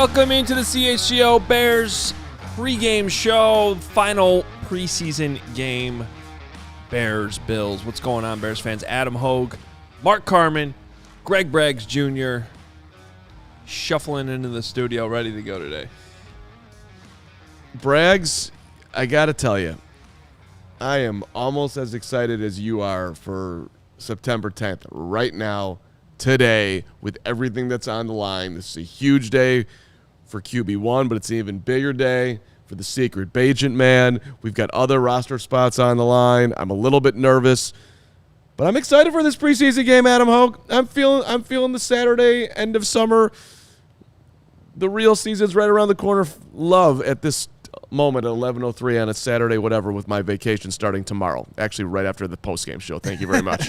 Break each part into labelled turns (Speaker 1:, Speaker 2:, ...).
Speaker 1: Welcome into the CHGO Bears pregame show. Final preseason game. Bears, Bills. What's going on, Bears fans? Adam Hoge, Mark Carman, Greg Braggs Jr. shuffling into the studio, ready to go today.
Speaker 2: Braggs, I got to tell you, I am almost as excited as you are for September 10th. Right now, today, with everything that's on the line. This is a huge day for QB1, but it's an even bigger day for the secret agent man. We've got other roster spots on the line. I'm a little bit nervous, but I'm excited for this preseason game, Adam Hoge. I'm feeling the Saturday end of summer. The real season's right around the corner. Love at this moment at 11:03 on a Saturday, whatever, with my vacation starting tomorrow. Actually, right after the postgame show. Thank you very much.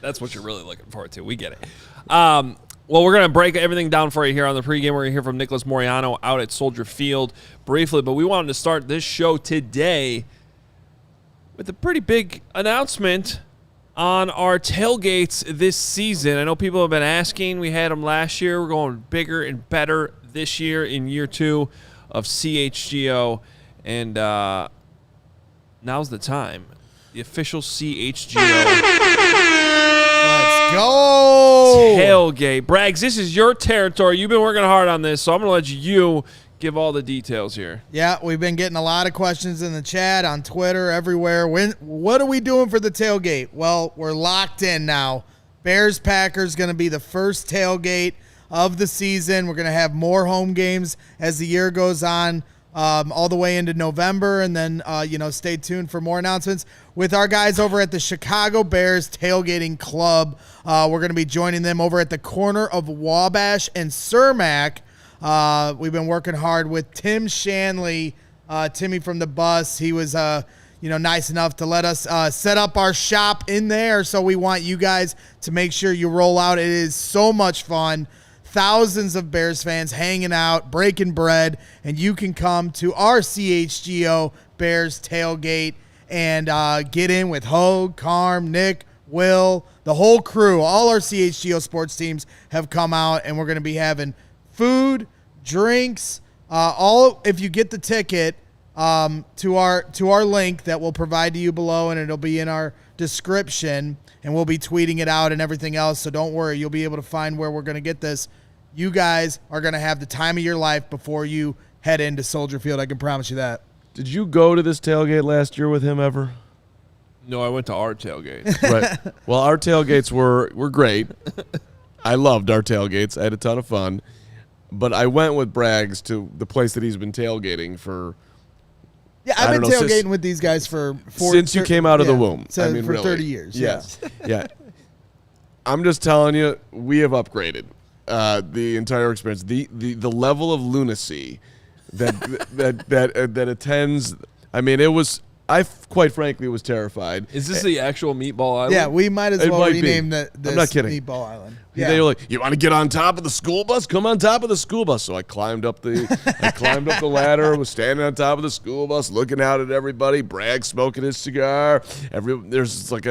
Speaker 1: That's what you're really looking forward to. We get it. Well, we're going to break everything down for you here on the pregame. We're going to hear from Nicholas Moreano out at Soldier Field briefly, but we wanted to start this show today with a pretty big announcement on our tailgates this season. I know people have been asking. We had them last year. We're going bigger and better this year in year 2 of CHGO, and now's the time. The official CHGO
Speaker 3: Let's go!
Speaker 1: Tailgate. Braggs, this is your territory. You've been working hard on this, so I'm going to let you give all the details here.
Speaker 3: Yeah, we've been getting a lot of questions in the chat, on Twitter, everywhere. What are we doing for the tailgate? Well, we're locked in now. Bears-Packers going to be the first tailgate of the season. We're going to have more home games as the year goes on, all the way into November, and then stay tuned for more announcements with our guys over at the Chicago Bears Tailgating Club. We're going to be joining them over at the corner of Wabash and Cermak. We've been working hard with Tim Shanley, Timmy from the bus. He was nice enough to let us set up our shop in there, so we want you guys to make sure you roll out. It is so much fun. Thousands of Bears fans hanging out, breaking bread, and you can come to our CHGO Bears tailgate and get in with Hoge, Carm, Nick, Will, the whole crew. All our CHGO sports teams have come out, and we're going to be having food, drinks, all if you get the ticket to our link that we'll provide to you below, and it'll be in our description, and we'll be tweeting it out and everything else, so don't worry. You'll be able to find where we're going to get this. You guys are going to have the time of your life before you head into Soldier Field. I can promise you that.
Speaker 2: Did you go to this tailgate last year with him ever?
Speaker 1: No, I went to our tailgate.
Speaker 2: Right. Well, our tailgates were great. I loved our tailgates. I had a ton of fun. But I went with Braggs to the place that he's been tailgating for.
Speaker 3: Yeah, I've been tailgating with these guys
Speaker 2: since you came out of the womb.
Speaker 3: So
Speaker 2: I mean,
Speaker 3: for
Speaker 2: really.
Speaker 3: 30 years.
Speaker 2: Yes. Yeah. I'm just telling you, we have upgraded the entire experience. The level of lunacy that attends. I mean, it was. I quite frankly was terrified.
Speaker 1: Is this the actual Meatball Island?
Speaker 3: Yeah, we might as well rename this
Speaker 2: I'm not kidding.
Speaker 3: Meatball Island.
Speaker 2: Yeah. They were like, "You want to get on top of the school bus? Come on top of the school bus." So I climbed up the ladder, was standing on top of the school bus, looking out at everybody. Bragg smoking his cigar. There's like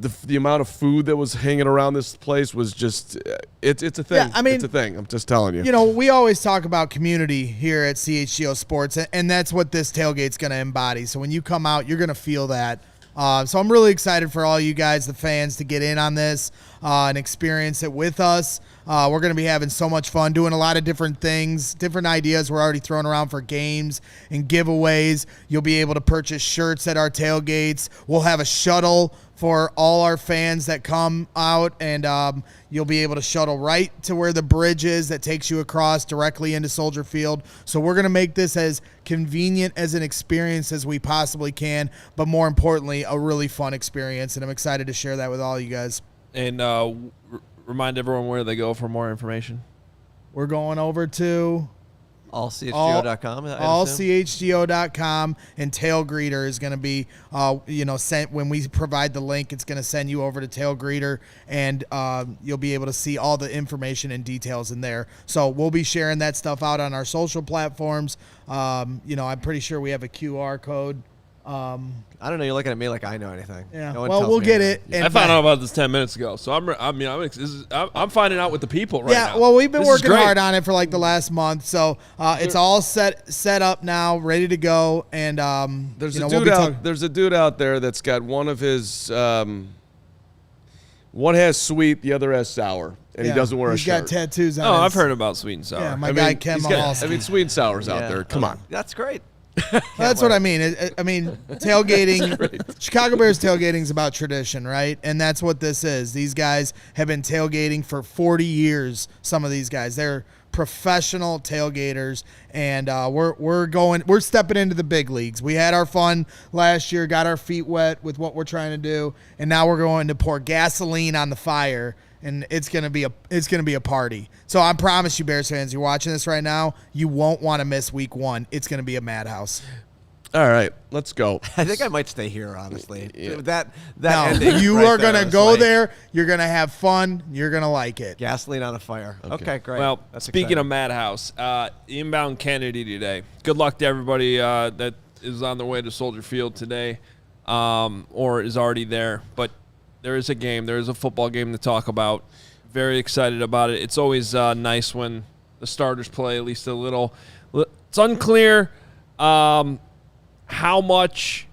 Speaker 2: the amount of food that was hanging around this place was just it's a thing.
Speaker 3: Yeah, I mean,
Speaker 2: it's a thing. I'm just telling you.
Speaker 3: You know, we always talk about community here at CHGO Sports, and that's what this tailgate's going to embody. So when you come out, you're going to feel that. So I'm really excited for all you guys, the fans, to get in on this and experience it with us. We're going to be having so much fun, doing a lot of different things, different ideas we're already throwing around for games and giveaways. You'll be able to purchase shirts at our tailgates. We'll have a shuttle for all our fans that come out, and you'll be able to shuttle right to where the bridge is that takes you across directly into Soldier Field. So we're going to make this as convenient as an experience as we possibly can, but more importantly, a really fun experience, and I'm excited to share that with all you guys.
Speaker 1: And remind everyone where they go for more information.
Speaker 3: We're going over to
Speaker 4: ALLCHGO.com.
Speaker 3: ALLCHGO.com, and Tail Greeter is going to be, sent when we provide the link. It's going to send you over to Tail Greeter, and you'll be able to see all the information and details in there. So we'll be sharing that stuff out on our social platforms. I'm pretty sure we have a QR code
Speaker 4: I don't know. You're looking at me like I know anything.
Speaker 3: Yeah.
Speaker 4: No one
Speaker 3: Well,
Speaker 4: tells
Speaker 3: we'll
Speaker 4: me
Speaker 3: get
Speaker 4: anything.
Speaker 3: it. And
Speaker 1: I found out about this 10 minutes ago, so I'm finding out with the people right now.
Speaker 3: Yeah, well, we've been
Speaker 1: This is
Speaker 3: working
Speaker 1: great.
Speaker 3: hard on it for like the last month, so it's all set up now, ready to go. And
Speaker 2: There's
Speaker 3: you know,
Speaker 2: a
Speaker 3: we'll
Speaker 2: dude
Speaker 3: be
Speaker 2: out.
Speaker 3: talking-
Speaker 2: There's a dude out there that's got one of his. One has sweet, the other has sour, and
Speaker 3: yeah,
Speaker 2: he doesn't wear a
Speaker 3: he's
Speaker 2: shirt.
Speaker 3: got tattoos on.
Speaker 1: Oh,
Speaker 3: his-
Speaker 1: I've heard about sweet and sour.
Speaker 3: Yeah, my
Speaker 2: I
Speaker 3: guy
Speaker 2: mean,
Speaker 3: Ken
Speaker 2: he's got-
Speaker 3: Mahalski.
Speaker 2: I mean, sweet and sour's out
Speaker 4: Yeah.
Speaker 2: there. Come on.
Speaker 4: That's great.
Speaker 3: That's what I mean. I mean, tailgating. Chicago Bears tailgating is about tradition, right? And that's what this is. These guys have been tailgating for 40 years. Some of these guys, they're professional tailgaters, and we're stepping into the big leagues. We had our fun last year, got our feet wet with what we're trying to do, and now we're going to pour gasoline on the fire. And it's gonna be a party. So I promise you, Bears fans, you're watching this right now, you won't want to miss week 1. It's gonna be a madhouse.
Speaker 2: All right, let's go.
Speaker 4: I think I might stay here, honestly.
Speaker 2: Yeah.
Speaker 4: That
Speaker 3: No,
Speaker 4: ending
Speaker 3: you
Speaker 4: right
Speaker 3: are
Speaker 4: there
Speaker 3: gonna
Speaker 4: was
Speaker 3: go
Speaker 4: like
Speaker 3: there. You're gonna have fun. You're gonna like it.
Speaker 4: Gasoline on a fire. Okay, great.
Speaker 1: Well,
Speaker 4: That's
Speaker 1: speaking of
Speaker 4: exciting.
Speaker 1: Madhouse, inbound Kennedy today. Good luck to everybody that is on their way to Soldier Field today or is already there. But there is a game. There is a football game to talk about. Very excited about it. It's always nice when the starters play at least a little. It's unclear how much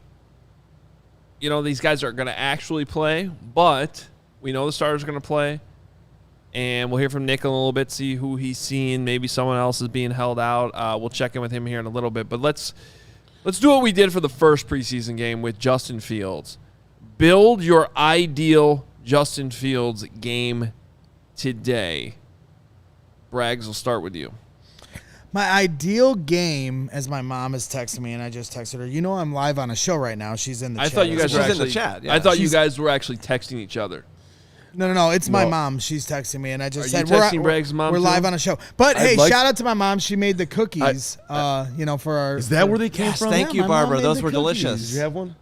Speaker 1: these guys are going to actually play, but we know the starters are going to play. And we'll hear from Nick in a little bit, see who he's seeing. Maybe someone else is being held out. We'll check in with him here in a little bit. But let's do what we did for the first preseason game with Justin Fields. Build your ideal Justin Fields game today. Braggs, will start with you.
Speaker 3: My ideal game, as my mom is texting me, and I just texted her. You know, I'm live on a show right now. She's in the
Speaker 1: I
Speaker 3: chat.
Speaker 1: thought you guys
Speaker 4: She's
Speaker 1: were
Speaker 4: in
Speaker 1: actually
Speaker 4: the chat, yeah.
Speaker 1: I thought you
Speaker 3: She's-
Speaker 1: guys were actually texting each other.
Speaker 3: No. It's my
Speaker 2: No.
Speaker 3: mom. She's texting me, and I just
Speaker 1: Are
Speaker 3: said
Speaker 1: you texting Bragg's mom
Speaker 3: we're
Speaker 1: too?
Speaker 3: live on a show. But
Speaker 2: I'd
Speaker 3: hey,
Speaker 2: like-
Speaker 3: shout out to my mom. She made the cookies. For our.
Speaker 2: Is that where they came
Speaker 4: Yes,
Speaker 2: from?
Speaker 4: thank
Speaker 3: Yeah,
Speaker 4: you,
Speaker 3: my mom
Speaker 4: Barbara.
Speaker 3: made
Speaker 4: Those
Speaker 3: the
Speaker 4: were
Speaker 3: cookies.
Speaker 4: delicious.
Speaker 2: Did you have one?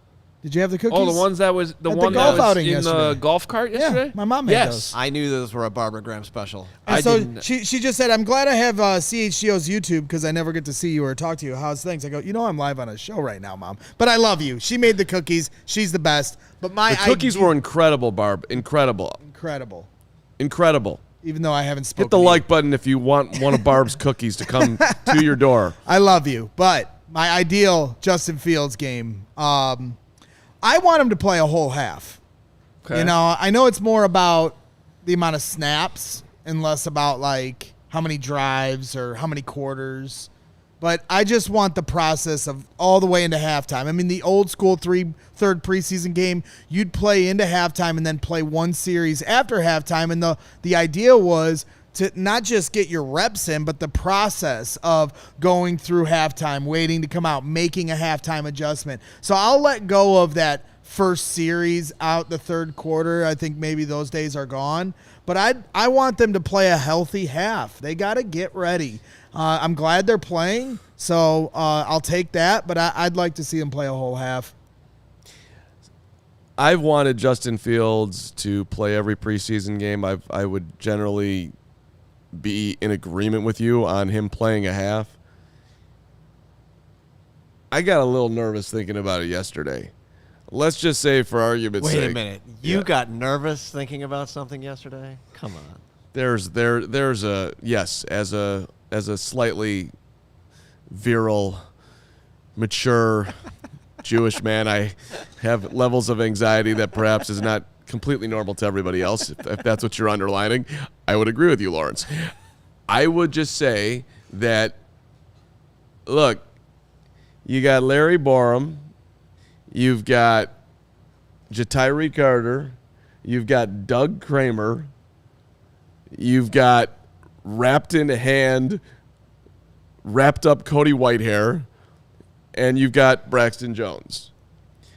Speaker 3: Did you have the cookies?
Speaker 1: Oh, the ones that was the
Speaker 3: At the
Speaker 1: one
Speaker 3: golf
Speaker 1: that was
Speaker 3: outing
Speaker 1: in the
Speaker 3: yesterday.
Speaker 1: golf cart yesterday?
Speaker 3: my mom made
Speaker 1: yes.
Speaker 3: those.
Speaker 4: I knew those were a Barbara Graham special.
Speaker 3: And
Speaker 1: I
Speaker 3: so
Speaker 1: didn't-
Speaker 3: she just said, I'm glad I have CHGO's YouTube because I never get to see you or talk to you. How's things? I go, I'm live on a show right now, Mom. But I love you. She made the cookies. She's the best. But my
Speaker 2: The cookies were incredible, Barb. Incredible.
Speaker 3: incredible. Even though I haven't spoken
Speaker 2: Hit the
Speaker 3: to you.
Speaker 2: like button if you want one of Barb's cookies to come to your door.
Speaker 3: I love you. But my ideal Justin Fields game, I want him to play a whole half.
Speaker 1: Okay.
Speaker 3: I know it's more about the amount of snaps and less about like how many drives or how many quarters. But I just want the process of all the way into halftime. I mean, the old school third preseason game, you'd play into halftime and then play one series after halftime. And the idea was to not just get your reps in, but the process of going through halftime, waiting to come out, making a halftime adjustment. So I'll let go of that first series out the third quarter. I think maybe those days are gone. But I want them to play a healthy half. They got to get ready. I'm glad they're playing, so I'll take that. But I'd like to see them play a whole half.
Speaker 2: I've wanted Justin Fields to play every preseason game. I would generally be in agreement with you on him playing a half. I got a little nervous thinking about it yesterday. Let's just say, for argument's sake.
Speaker 4: Wait a minute. You
Speaker 2: Yeah.
Speaker 4: got nervous thinking about something yesterday? Come on.
Speaker 2: There's a yes, as a slightly virile, mature Jewish man, I have levels of anxiety that perhaps is not completely normal to everybody else. If that's what you're underlining, I would agree with you, Lawrence. I would just say that, look, you got Larry Borum, you've got Jatiri Carter, you've got Doug Kramer, you've got wrapped up Cody Whitehair, and you've got Braxton Jones.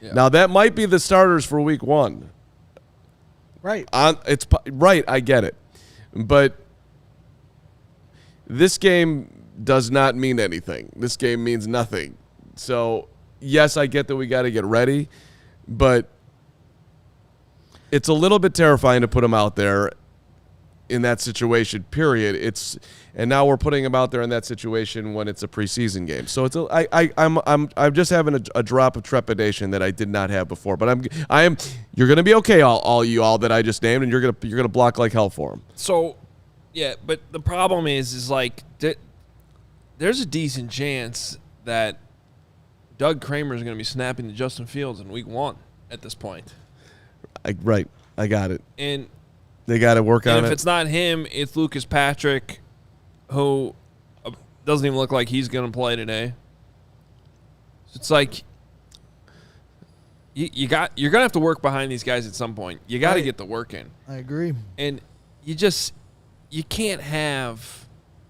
Speaker 1: Yeah.
Speaker 2: Now, that might be the starters for week one.
Speaker 3: Right.
Speaker 2: Right, I get it. But this game does not mean anything. This game means nothing. So, yes, I get that we got to get ready, but it's a little bit terrifying to put him out there in that situation, period. And now we're putting him out there in that situation when it's a preseason game. So it's I'm just having a drop of trepidation that I did not have before. But you're gonna be okay, all that I just named, and you're gonna block like hell for him.
Speaker 1: So, yeah, but the problem is like there's a decent chance that Doug Kramer is gonna be snapping to Justin Fields in Week 1 at this point.
Speaker 2: Right, I got it.
Speaker 1: And
Speaker 2: they got to work on it.
Speaker 1: If it's not him, it's Lucas Patrick, who doesn't even look like he's going to play today. It's like you're going to have to work behind these guys at some point. You got to get the work in.
Speaker 3: I agree.
Speaker 1: And you can't have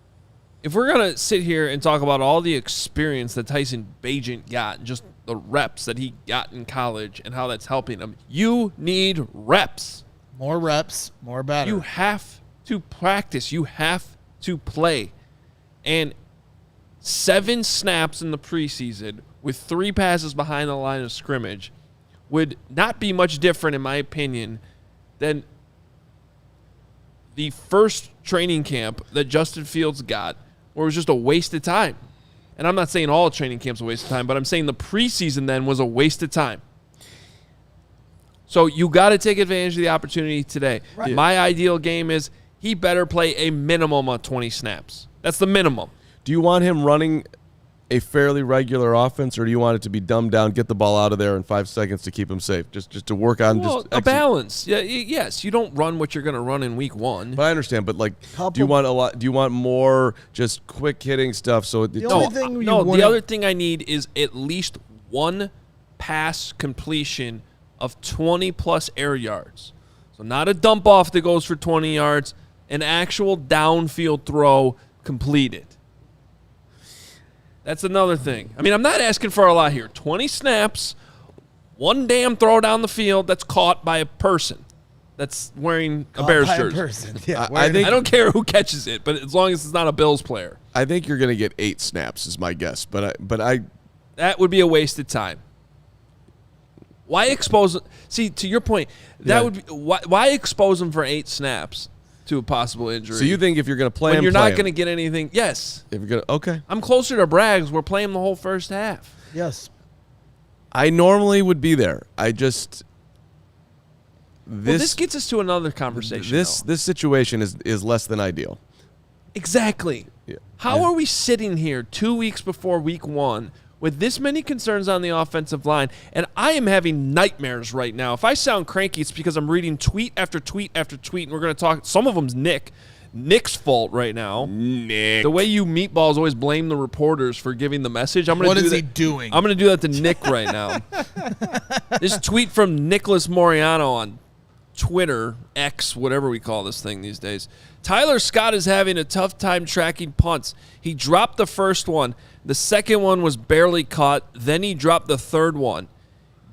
Speaker 1: – if we're going to sit here and talk about all the experience that Tyson Bagent got, just the reps that he got in college and how that's helping him, you need reps.
Speaker 3: More reps, more better.
Speaker 1: You have to practice. You have to play. And 7 snaps in the preseason with 3 passes behind the line of scrimmage would not be much different, in my opinion, than the first training camp that Justin Fields got, where it was just a waste of time. And I'm not saying all training camps a waste of time, but I'm saying the preseason then was a waste of time. So you got to take advantage of the opportunity today.
Speaker 3: Right.
Speaker 1: My ideal game is he better play a minimum of 20 snaps. That's the minimum.
Speaker 2: Do you want him running a fairly regular offense, or do you want it to be dumbed down, get the ball out of there in 5 seconds to keep him safe, just to work on
Speaker 1: a balance? Yeah, yes, you don't run what you're going to run in Week 1.
Speaker 2: But I understand. But like, do you want a lot? Do you want more just quick hitting stuff? So the
Speaker 1: other thing I need is at least 1 pass completion of 20-plus air yards. So not a dump off that goes for 20 yards, an actual downfield throw completed. That's another thing. I mean, I'm not asking for a lot here. 20 snaps, 1 damn throw down the field that's caught by a person that's wearing a Bears jersey.
Speaker 3: Yeah,
Speaker 1: I don't care who catches it, but as long as it's not a Bills player.
Speaker 2: I think you're going to get 8 snaps is my guess, but I
Speaker 1: that would be a waste of time. Why expose? See, to your point, that would be why expose him for 8 snaps to a possible injury?
Speaker 2: So you think if you're going to play him,
Speaker 1: you're not going to get anything? Yes.
Speaker 2: If you're going to, okay.
Speaker 1: I'm closer to Braggs. We're playing the whole first half.
Speaker 3: Yes.
Speaker 2: I normally would be there. I just
Speaker 1: this gets us to another conversation.
Speaker 2: This situation is less than ideal.
Speaker 1: Exactly.
Speaker 2: Yeah.
Speaker 1: How are we sitting here 2 weeks before Week 1? With this many concerns on the offensive line, and I am having nightmares right now. If I sound cranky, it's because I'm reading tweet after tweet after tweet, and we're going to talk. Some of them's Nick's fault right now.
Speaker 2: Nick.
Speaker 1: The way you meatballs always blame the reporters for giving the message.
Speaker 3: What is he doing?
Speaker 1: I'm going to do that to Nick right now. This tweet from Nicholas Moreano on Twitter, X, whatever we call this thing these days. Tyler Scott is having a tough time tracking punts. He dropped the first one. The second one was barely caught. Then he dropped the third one.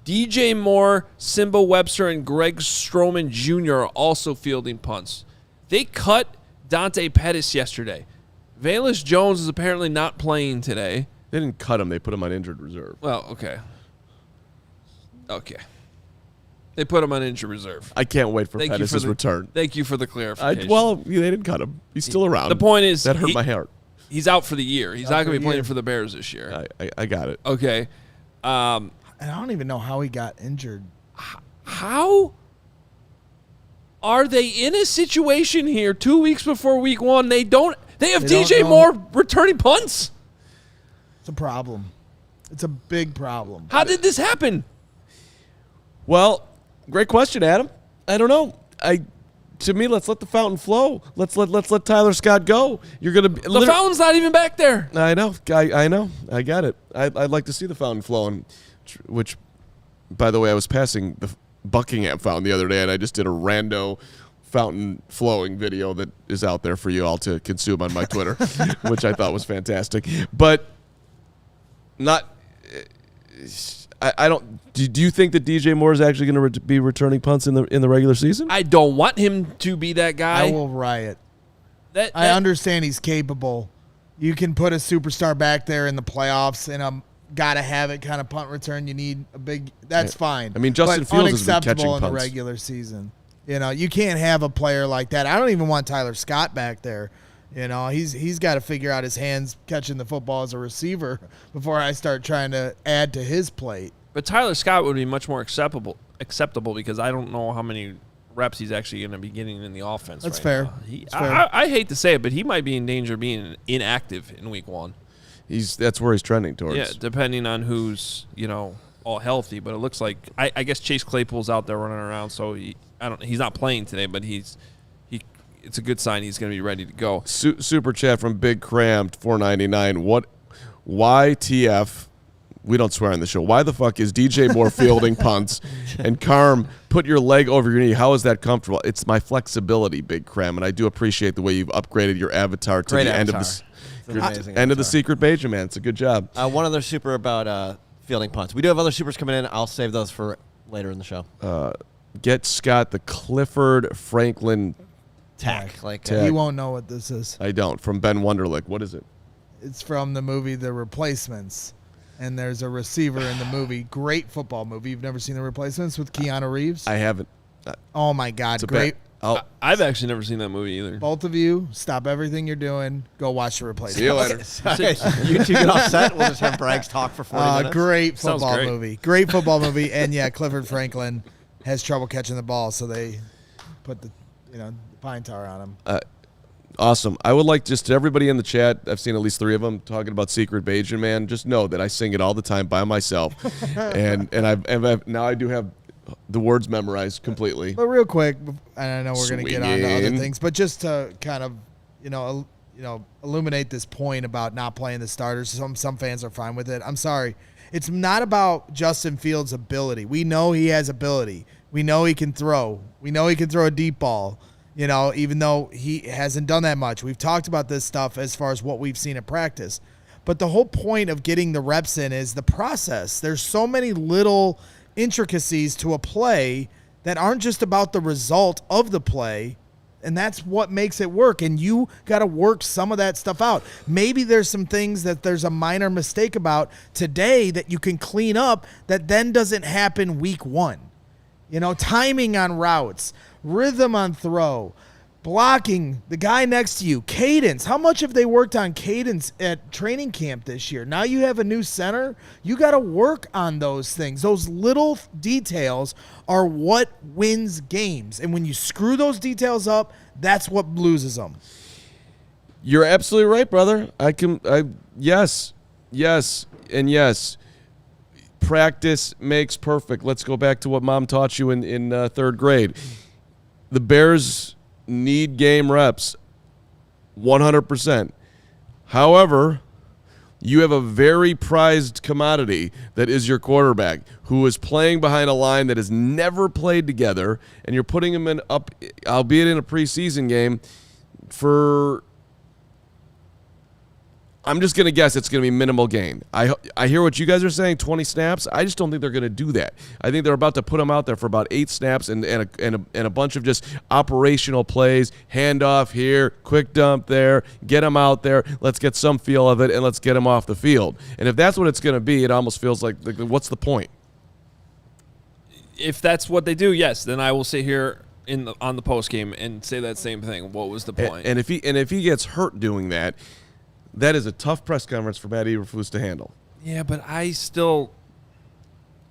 Speaker 1: DJ Moore, Simba Webster, and Greg Stroman Jr. are also fielding punts. They cut Dante Pettis yesterday. Valus Jones is apparently not playing today.
Speaker 2: They didn't cut him. They put him on injured reserve.
Speaker 1: Well, okay. Okay. They put him on injured reserve.
Speaker 2: I can't wait for Pettis' return.
Speaker 1: Thank you for the clarification.
Speaker 2: They didn't cut him. He's still around.
Speaker 1: The point is,
Speaker 2: that hurt my heart.
Speaker 1: He's out for the year. He's not going to be playing for the Bears this year.
Speaker 2: I got it.
Speaker 1: Okay.
Speaker 3: And I don't even know how he got injured.
Speaker 1: How are they in a situation here 2 weeks before Week 1? They have DJ Moore returning punts.
Speaker 3: It's a problem. It's a big problem.
Speaker 1: How did this happen?
Speaker 2: Well, great question, Adam. I don't know. To me, let's let the fountain flow. Let's let Tyler Scott go. You're gonna
Speaker 1: the fountain's not even back there.
Speaker 2: I know. I know. I got it. I'd like to see the fountain flowing. Which, by the way, I was passing the Buckingham fountain the other day, and I just did a rando fountain flowing video that is out there for you all to consume on my Twitter, which I thought was fantastic. But not. I don't. Do you think that DJ Moore is actually going to be returning punts in the regular season?
Speaker 1: I don't want him to be that guy.
Speaker 3: I will riot. I understand he's capable. You can put a superstar back there in the playoffs and a gotta have it kind of punt return. You need a big. That's fine.
Speaker 2: I mean, Justin Fields has been catching punts
Speaker 3: unacceptable in the regular season. You know, you can't have a player like that. I don't even want Tyler Scott back there. You know, he's got to figure out his hands catching the football as a receiver before I start trying to add to his plate.
Speaker 1: But Tyler Scott would be much more acceptable because I don't know how many reps he's actually going to be getting in the offense.
Speaker 3: That's
Speaker 1: right
Speaker 3: fair.
Speaker 1: Now.
Speaker 3: That's fair.
Speaker 1: I hate to say it, but he might be in danger of being inactive in week 1.
Speaker 2: That's where he's trending towards.
Speaker 1: Yeah, depending on who's, all healthy. But it looks like I guess Chase Claypool's out there running around, so he's not playing today, but it's a good sign he's going to be ready to go.
Speaker 2: Super chat from Big Cramped 499. Why TF? We don't swear on the show. Why the fuck is DJ Moore fielding punts and Carm put your leg over your knee? How is that comfortable? It's my flexibility, Big Cram, and I do appreciate the way you've upgraded your avatar to the end of the secret Beja, man. It's a good job.
Speaker 4: One other super about fielding punts. We do have other supers coming in. I'll save those for later in the show.
Speaker 2: Get Scott the Clifford Franklin
Speaker 4: tack.
Speaker 3: He won't know what this is.
Speaker 2: I don't. From Ben Wonderlick. What is it?
Speaker 3: It's from the movie The Replacements. And there's a receiver in the movie. Great football movie. You've never seen The Replacements with Keanu Reeves?
Speaker 2: I haven't.
Speaker 3: Oh, my God. Great.
Speaker 1: I've actually never seen that movie either.
Speaker 3: Both of you, stop everything you're doing. Go watch The Replacements.
Speaker 2: See you later.
Speaker 4: You two get offset. We'll just have Braggs talk for 40 minutes.
Speaker 3: Great football movie. Great football movie. And, yeah, Clifford Franklin has trouble catching the ball, so they put the pine tar on him.
Speaker 2: Awesome. I would like just everybody in the chat, I've seen at least 3 of them talking about Secret Bajan, man. Just know that I sing it all the time by myself. and now I do have the words memorized completely.
Speaker 3: But real quick, and I know we're going to get on to other things, but just to kind of, illuminate this point about not playing the starters. Some fans are fine with it. I'm sorry. It's not about Justin Fields' ability. We know he has ability. We know he can throw. We know he can throw a deep ball. Even though he hasn't done that much. We've talked about this stuff as far as what we've seen at practice. But the whole point of getting the reps in is the process. There's so many little intricacies to a play that aren't just about the result of the play, and that's what makes it work. And you got to work some of that stuff out. Maybe there's some things that there's a minor mistake about today that you can clean up that then doesn't happen week 1. Timing on routes, rhythm on throw, blocking the guy next to you, cadence. How much have they worked on cadence at training camp this year? Now you have a new center. You got to work on those things. Those little details are what wins games. And when you screw those details up, that's what loses them.
Speaker 2: You're absolutely right, brother. Yes. Practice makes perfect. Let's go back to what Mom taught you in 3rd grade. The Bears need game reps, 100%. However, you have a very prized commodity that is your quarterback, who is playing behind a line that has never played together, and you're putting him in up, albeit in a preseason game, for... I'm just going to guess it's going to be minimal gain. I hear what you guys are saying, 20 snaps. I just don't think they're going to do that. I think they're about to put him out there for about 8 snaps and a bunch of just operational plays, handoff here, quick dump there, get him out there, let's get some feel of it, and let's get him off the field. And if that's what it's going to be, it almost feels like what's the point?
Speaker 1: If that's what they do, yes, then I will sit here on the post game and say that same thing. What was the point?
Speaker 2: And if he gets hurt doing that, that is a tough press conference for Matt Eberflus to handle.
Speaker 1: Yeah, but I still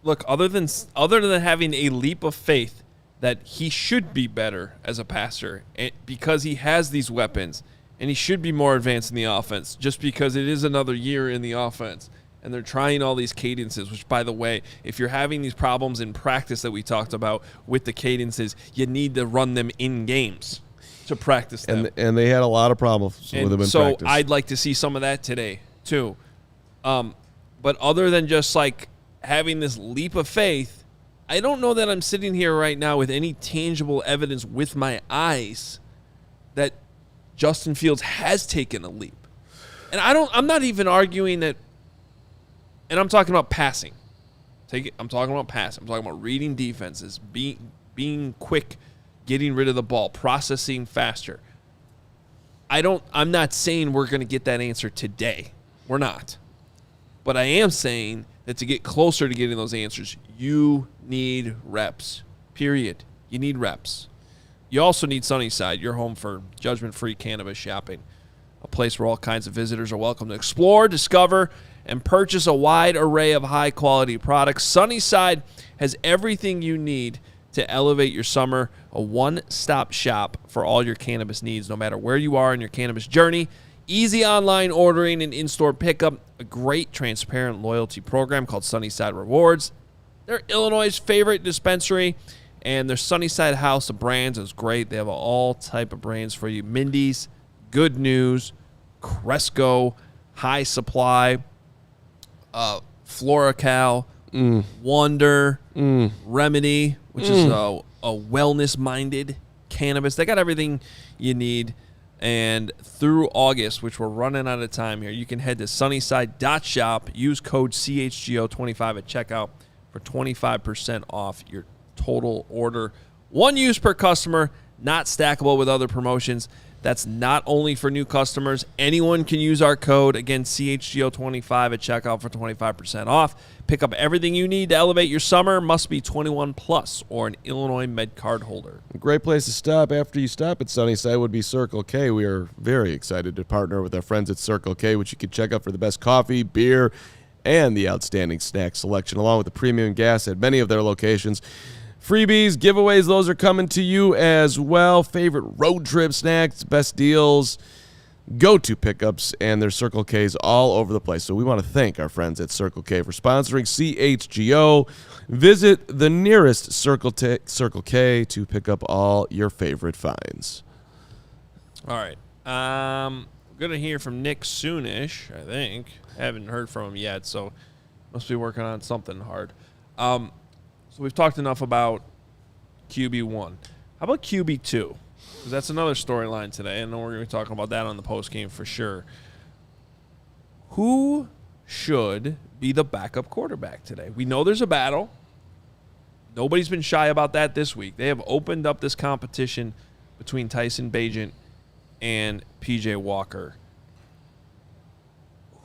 Speaker 1: look, other than having a leap of faith that he should be better as a passer because he has these weapons and he should be more advanced in the offense just because it is another year in the offense and they're trying all these cadences, which, by the way, if you're having these problems in practice that we talked about with the cadences, you need to run them in games to practice them.
Speaker 2: And they had a lot of problems with them in practice.
Speaker 1: So I'd like to see some of that today too. But other than just like having this leap of faith, I don't know that I'm sitting here right now with any tangible evidence with my eyes that Justin Fields has taken a leap. And I'm not even arguing that, and I'm talking about passing. I'm talking about passing. I'm talking about reading defenses, being quick, getting rid of the ball, processing faster. I'm not saying we're going to get that answer today. We're not. But I am saying that to get closer to getting those answers, you need reps. Period. You need reps. You also need Sunnyside, your home for judgment-free cannabis shopping, a place where all kinds of visitors are welcome to explore, discover, and purchase a wide array of high-quality products. Sunnyside has everything you need to elevate your summer, a one-stop shop for all your cannabis needs, no matter where you are in your cannabis journey. Easy online ordering and in-store pickup, a great transparent loyalty program called Sunnyside Rewards. They're Illinois' favorite dispensary, and their Sunnyside house of brands is great. They have all type of brands for you. Mindy's, Good News, Cresco, High Supply, Floracal, Wonder, Remedy, which is a wellness-minded cannabis. They got everything you need. And through August, which we're running out of time here, you can head to sunnyside.shop, use code CHGO25 at checkout for 25% off your total order. One use per customer, not stackable with other promotions. That's not only for new customers. Anyone can use our code, again, CHGO25 at checkout for 25% off. Pick up everything you need to elevate your summer. Must be 21 plus or an Illinois Med card holder.
Speaker 2: A great place to stop after you stop at Sunnyside would be Circle K. We are very excited to partner with our friends at Circle K, which you can check out for the best coffee, beer, and the outstanding snack selection, along with the premium gas at many of their locations. Freebies, giveaways, those are coming to you as well. Favorite road trip snacks, best deals, go-to pickups, and their Circle Ks all over the place. So we want to thank our friends at Circle K for sponsoring CHGO. Visit the nearest Circle K to pick up all your favorite finds.
Speaker 1: All right. I'm going to hear from Nick soonish, I think. I haven't heard from him yet, so must be working on something hard. So we've talked enough about QB1. How about QB2? Because that's another storyline today, and we're going to be talking about that on the postgame for sure. Who should be the backup quarterback today? We know there's a battle. Nobody's been shy about that this week. They have opened up this competition between Tyson Bagent and P.J. Walker.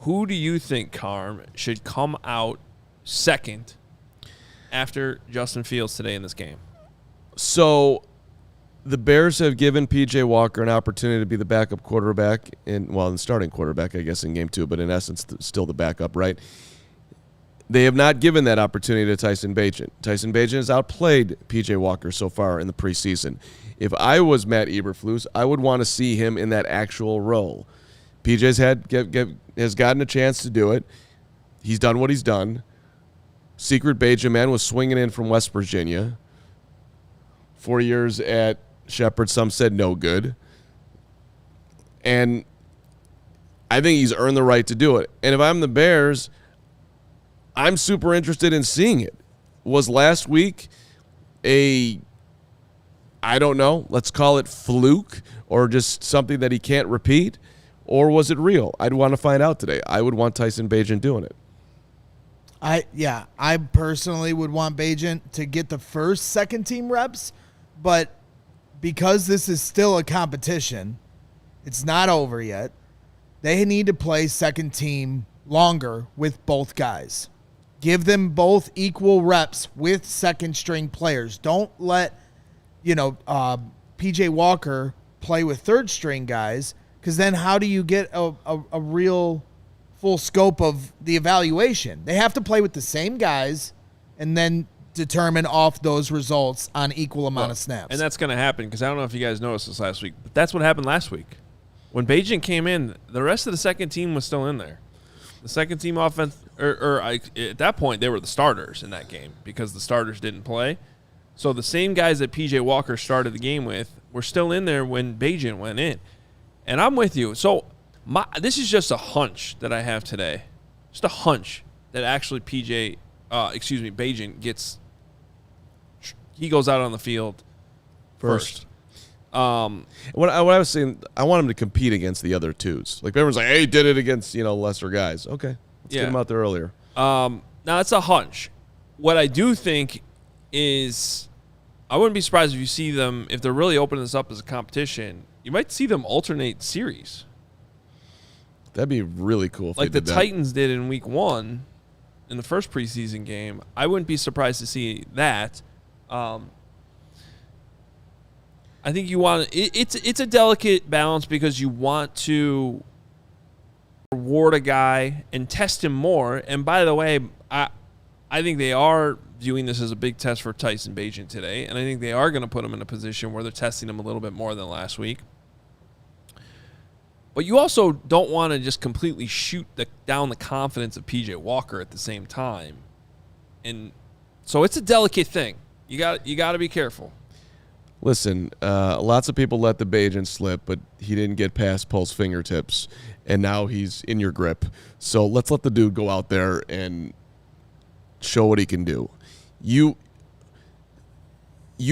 Speaker 1: Who do you think, Carm, should come out second after Justin Fields today in this game?
Speaker 2: So the Bears have given P.J. Walker an opportunity to be the backup quarterback, the starting quarterback, I guess, in game 2, but in essence, still the backup, right? They have not given that opportunity to Tyson Bagent. Tyson Bagent has outplayed P.J. Walker so far in the preseason. If I was Matt Eberflus, I would want to see him in that actual role. P.J.'s has gotten a chance to do it. He's done what he's done. Secret Bagent man was swinging in from West Virginia. 4 years at Shepherd, some said no good. And I think he's earned the right to do it. And if I'm the Bears, I'm super interested in seeing it. Was last week I don't know, let's call it fluke or just something that he can't repeat? Or was it real? I'd want to find out today. I would want Tyson Bagent doing it.
Speaker 3: I personally would want Bagent to get the first second team reps, but because this is still a competition, it's not over yet. They need to play second team longer with both guys. Give them both equal reps with second string players. Don't let, PJ Walker play with third string guys, because then how do you get a real full scope of the evaluation? They have to play with the same guys and then determine off those results on equal amount of snaps.
Speaker 1: And that's going to happen because I don't know if you guys noticed this last week, but that's what happened last week. When Bagent came in, the rest of the second team was still in there. The second team offense, at that point, they were the starters in that game because the starters didn't play. So the same guys that P.J. Walker started the game with were still in there when Bagent went in. And I'm with you. So this is just a hunch that I have today. Just a hunch that actually Bagent he goes out on the field first.
Speaker 2: What I was saying, I want him to compete against the other twos. Like everyone's like, hey, he did it against, lesser guys. Okay, let's get him out there earlier.
Speaker 1: Now it's a hunch. What I do think is I wouldn't be surprised if you see them, if they're really opening this up as a competition, you might see them alternate series.
Speaker 2: That'd be really cool if
Speaker 1: like
Speaker 2: they
Speaker 1: the
Speaker 2: did
Speaker 1: Titans did in week 1 in the first preseason game. I wouldn't be surprised to see that. I think you want it's a delicate balance because you want to reward a guy and test him more. And by the way, I think they are viewing this as a big test for Tyson Bagent today, and I think they are going to put him in a position where they're testing him a little bit more than last week. But you also don't want to just completely shoot down the confidence of P.J. Walker at the same time. And so it's a delicate thing. You got to be careful.
Speaker 2: Listen, lots of people let the Bagent slip, but he didn't get past Pole's fingertips, and now he's in your grip. So let's let the dude go out there and show what he can do. You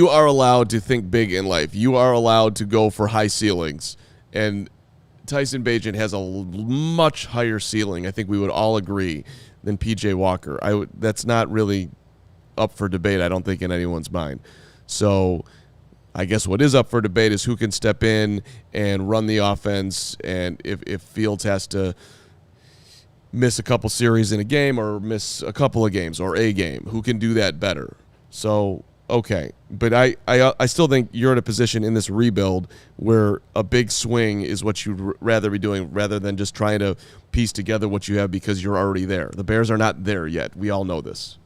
Speaker 2: are allowed to think big in life. You are allowed to go for high ceilings, and Tyson Bagent has a much higher ceiling, I think we would all agree, than P.J. Walker. That's not really up for debate, I don't think, in anyone's mind. So I guess what is up for debate is who can step in and run the offense, and if Fields has to miss a couple series in a game or miss a couple of games or a game, who can do that better. So, okay. But I still think you're in a position in this rebuild where a big swing is what you'd rather be doing rather than just trying to piece together what you have because you're already there. The Bears are not there yet. We all know this.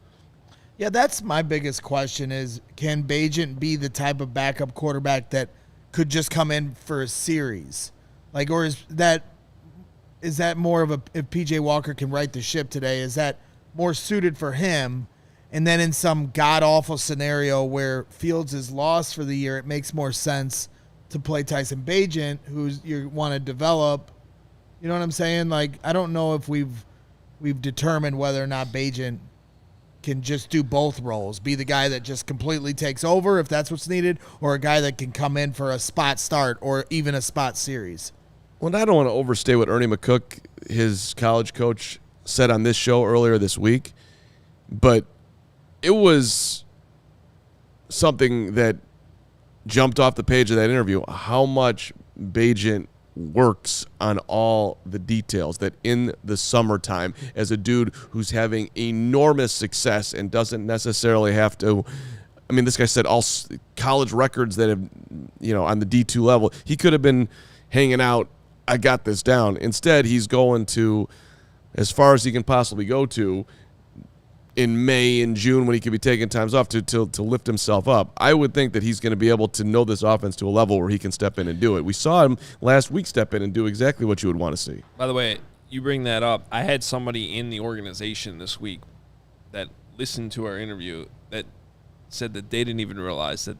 Speaker 3: Yeah, that's my biggest question is, can Bagent be the type of backup quarterback that could just come in for a series? Like, or is that more of if P.J. Walker can right the ship today, is that more suited for him? And then in some god-awful scenario where Fields is lost for the year, it makes more sense to play Tyson Bagent, who you want to develop. You know what I'm saying? Like, I don't know if we've determined whether or not Bagent can just do both roles, be the guy that just completely takes over if that's what's needed, or a guy that can come in for a spot start or even a spot series.
Speaker 2: Well, I don't want to overstay what Ernie McCook, his college coach, said on this show earlier this week, but it was something that jumped off the page of that interview, how much Bagent works on all the details, that in the summertime, as a dude who's having enormous success and doesn't necessarily have to, I mean, this guy said all college records that have, on the D2 level, he could have been hanging out, I got this down. Instead, he's going to, as far as he can possibly go to, in May and June when he could be taking times off to lift himself up. I would think that he's going to be able to know this offense to a level where he can step in and do it. We saw him last week step in and do exactly what you would want to see.
Speaker 1: By the way, you bring that up. I had somebody in the organization this week that listened to our interview that said that they didn't even realize that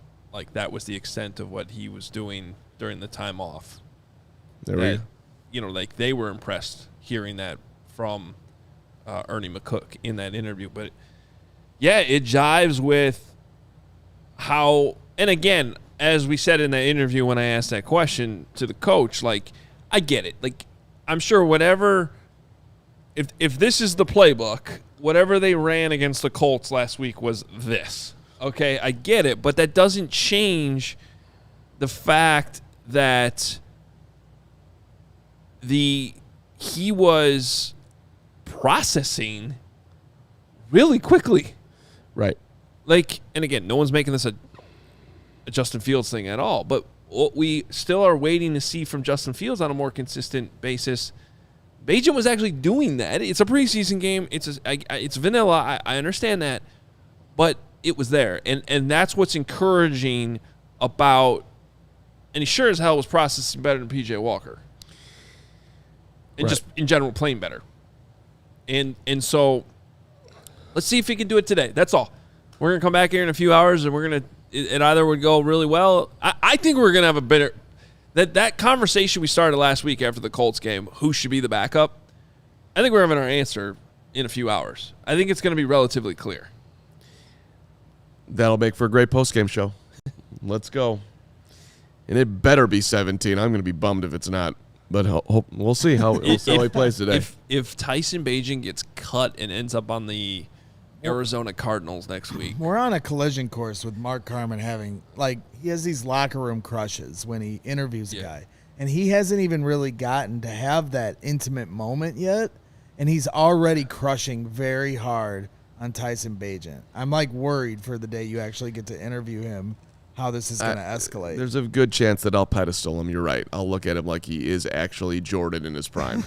Speaker 1: that was the extent of what he was doing during the time off.
Speaker 2: There we go.
Speaker 1: They were impressed hearing that from Ernie McCook in that interview. But yeah, it jives with how, and again, as we said in that interview when I asked that question to the coach, I get it. I'm sure whatever, if this is the playbook, whatever they ran against the Colts last week was this. Okay, I get it, but that doesn't change the fact that he was processing really quickly.
Speaker 2: Right.
Speaker 1: And again, no one's making this a Justin Fields thing at all, but what we still are waiting to see from Justin Fields on a more consistent basis, Bagent was actually doing that. It's a preseason game. It's vanilla. I understand that, but it was there. And that's what's encouraging about, and he sure as hell was processing better than P.J. Walker. And just in general playing better. And so let's see if he can do it today. That's all. We're going to come back here in a few hours, and it either would go really well. I think we're going to have a better – that conversation we started last week after the Colts game, who should be the backup, I think we're having our answer in a few hours. I think it's going to be relatively clear.
Speaker 2: That'll make for a great postgame show. Let's go. And it better be 17. I'm going to be bummed if it's not. But we'll see how he plays today.
Speaker 1: If Tyson Bagent gets cut and ends up on the Arizona Cardinals next week.
Speaker 3: We're on a collision course with Mark Carman having, he has these locker room crushes when he interviews a guy. And he hasn't even really gotten to have that intimate moment yet. And he's already crushing very hard on Tyson Bagent. I'm, worried for the day you actually get to interview him how this is going to escalate.
Speaker 2: There's a good chance that I'll pedestal him. You're right. I'll look at him like he is actually Jordan in his prime.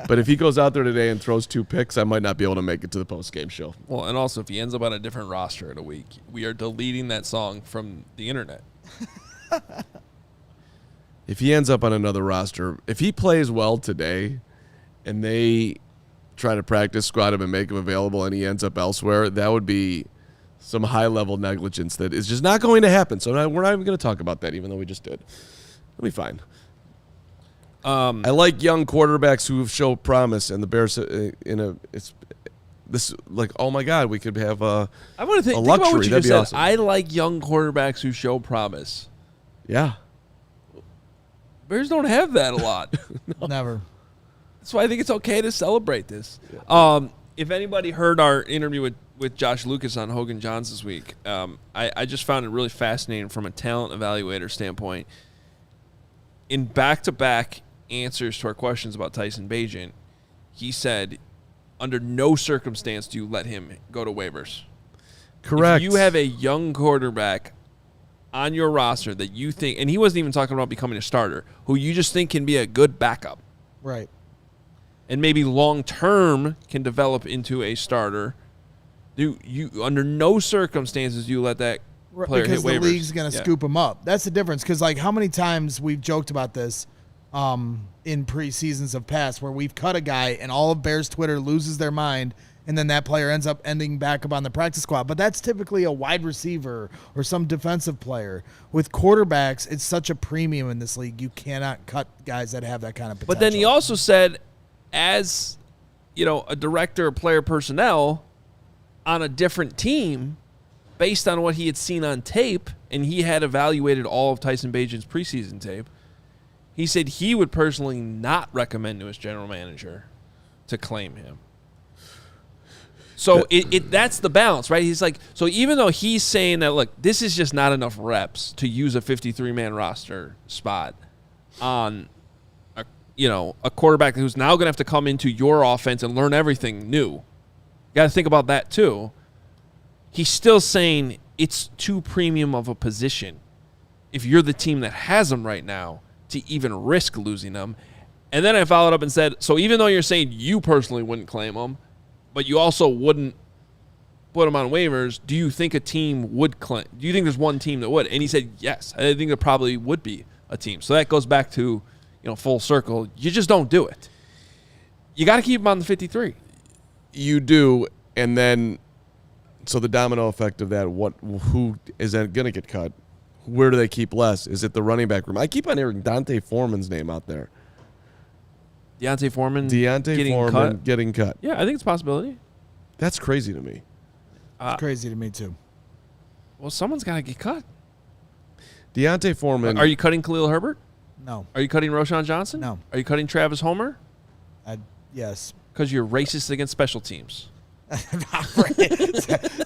Speaker 2: But if he goes out there today and throws 2 picks, I might not be able to make it to the post-game show.
Speaker 1: Well, and also if he ends up on a different roster in a week, we are deleting that song from the internet.
Speaker 2: If he ends up on another roster, if he plays well today and they try to practice squad him and make him available and he ends up elsewhere, that would be some high-level negligence that is just not going to happen. So we're not even going to talk about that, even though we just did. It'll be fine. I like young quarterbacks who show promise, and the Bears oh my God, we could have a
Speaker 1: I want to think
Speaker 2: luxury.
Speaker 1: about what you
Speaker 2: That'd
Speaker 1: just
Speaker 2: be
Speaker 1: said.
Speaker 2: awesome.
Speaker 1: I like young quarterbacks who show promise.
Speaker 2: Yeah.
Speaker 1: Bears don't have that a lot.
Speaker 3: Never.
Speaker 1: That's why I think it's okay to celebrate this. If anybody heard our interview with Josh Lucas on Hoge and Johns this week, I just found it really fascinating from a talent evaluator standpoint. In back-to-back answers to our questions about Tyson Bagent, he said, under no circumstance do you let him go to waivers.
Speaker 2: Correct.
Speaker 1: If you have a young quarterback on your roster that you think, and he wasn't even talking about becoming a starter, who you just think can be a good backup.
Speaker 3: Right.
Speaker 1: And maybe long-term can develop into a starter, you under no circumstances do you let that player
Speaker 3: because
Speaker 1: hit waivers.
Speaker 3: the league's going to scoop him up. That's the difference. Because, like, how many times we've joked about this in preseasons of past where we've cut a guy and all of Bears Twitter loses their mind and then that player ends up ending back up on the practice squad. But that's typically a wide receiver or some defensive player. With quarterbacks, it's such a premium in this league. You cannot cut guys that have that kind of potential.
Speaker 1: But then he also said, as a director of player personnel on a different team, based on what he had seen on tape, and he had evaluated all of Tyson Bagent's preseason tape, he said he would personally not recommend to his general manager to claim him. So that's the balance, right? He's like, so even though he's saying that, look, this is just not enough reps to use a 53-man roster spot on a quarterback who's now going to have to come into your offense and learn everything new. You got to think about that too. He's still saying it's too premium of a position if you're the team that has him right now to even risk losing him. And then I followed up and said, so even though you're saying you personally wouldn't claim him, but you also wouldn't put him on waivers, do you think a team would claim? Do you think there's one team that would? And he said, yes. I think there probably would be a team. So that goes back to, full circle. You just don't do it. You got to keep him on the 53.
Speaker 2: You do, and then so the domino effect of that, who is that going to get cut? Where do they keep less? Is it the running back room? I keep on hearing D'Onta Foreman's name out there.
Speaker 1: D'Onta Foreman
Speaker 2: getting cut.
Speaker 1: Yeah, I think it's a possibility.
Speaker 2: That's crazy to me.
Speaker 3: It's crazy to me, too.
Speaker 1: Well, someone's got to get cut.
Speaker 2: D'Onta Foreman.
Speaker 1: Are you cutting Khalil Herbert?
Speaker 3: No.
Speaker 1: Are you cutting Roshan Johnson?
Speaker 3: No.
Speaker 1: Are you cutting Travis Homer?
Speaker 3: Yes.
Speaker 1: Because you're racist against special teams.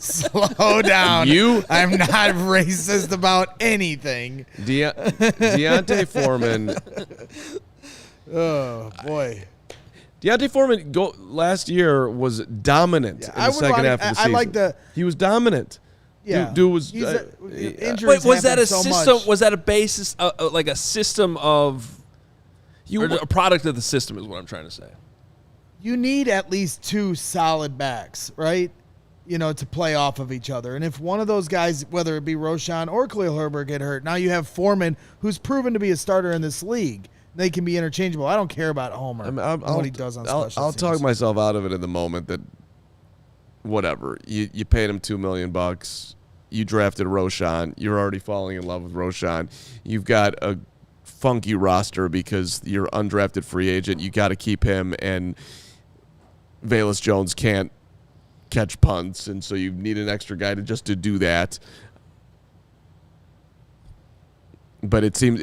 Speaker 3: Slow down. I'm not racist about anything.
Speaker 2: D'Onta Foreman.
Speaker 3: Oh, boy.
Speaker 2: D'Onta Foreman last year was dominant in the second half of the season. He was dominant.
Speaker 3: Yeah.
Speaker 2: Dude was
Speaker 3: injuries.
Speaker 1: Was that a
Speaker 3: so
Speaker 1: system?
Speaker 3: much.
Speaker 1: Was that a basis, like a system of, or a product of the system? Is what I'm trying to say.
Speaker 3: You need at least 2 solid backs, right? To play off of each other. And if one of those guys, whether it be Roshan or Khalil Herbert, get hurt, now you have Foreman, who's proven to be a starter in this league. They can be interchangeable. I don't care about Homer, what he does on special teams.
Speaker 2: I'll talk myself out of it in the moment that whatever. You paid him $2 million. You drafted Roshan. You're already falling in love with Roshan. You've got a funky roster because you're undrafted free agent. You got to keep him, and Velus Jones can't catch punts, and so you need an extra guy to do that. But it seems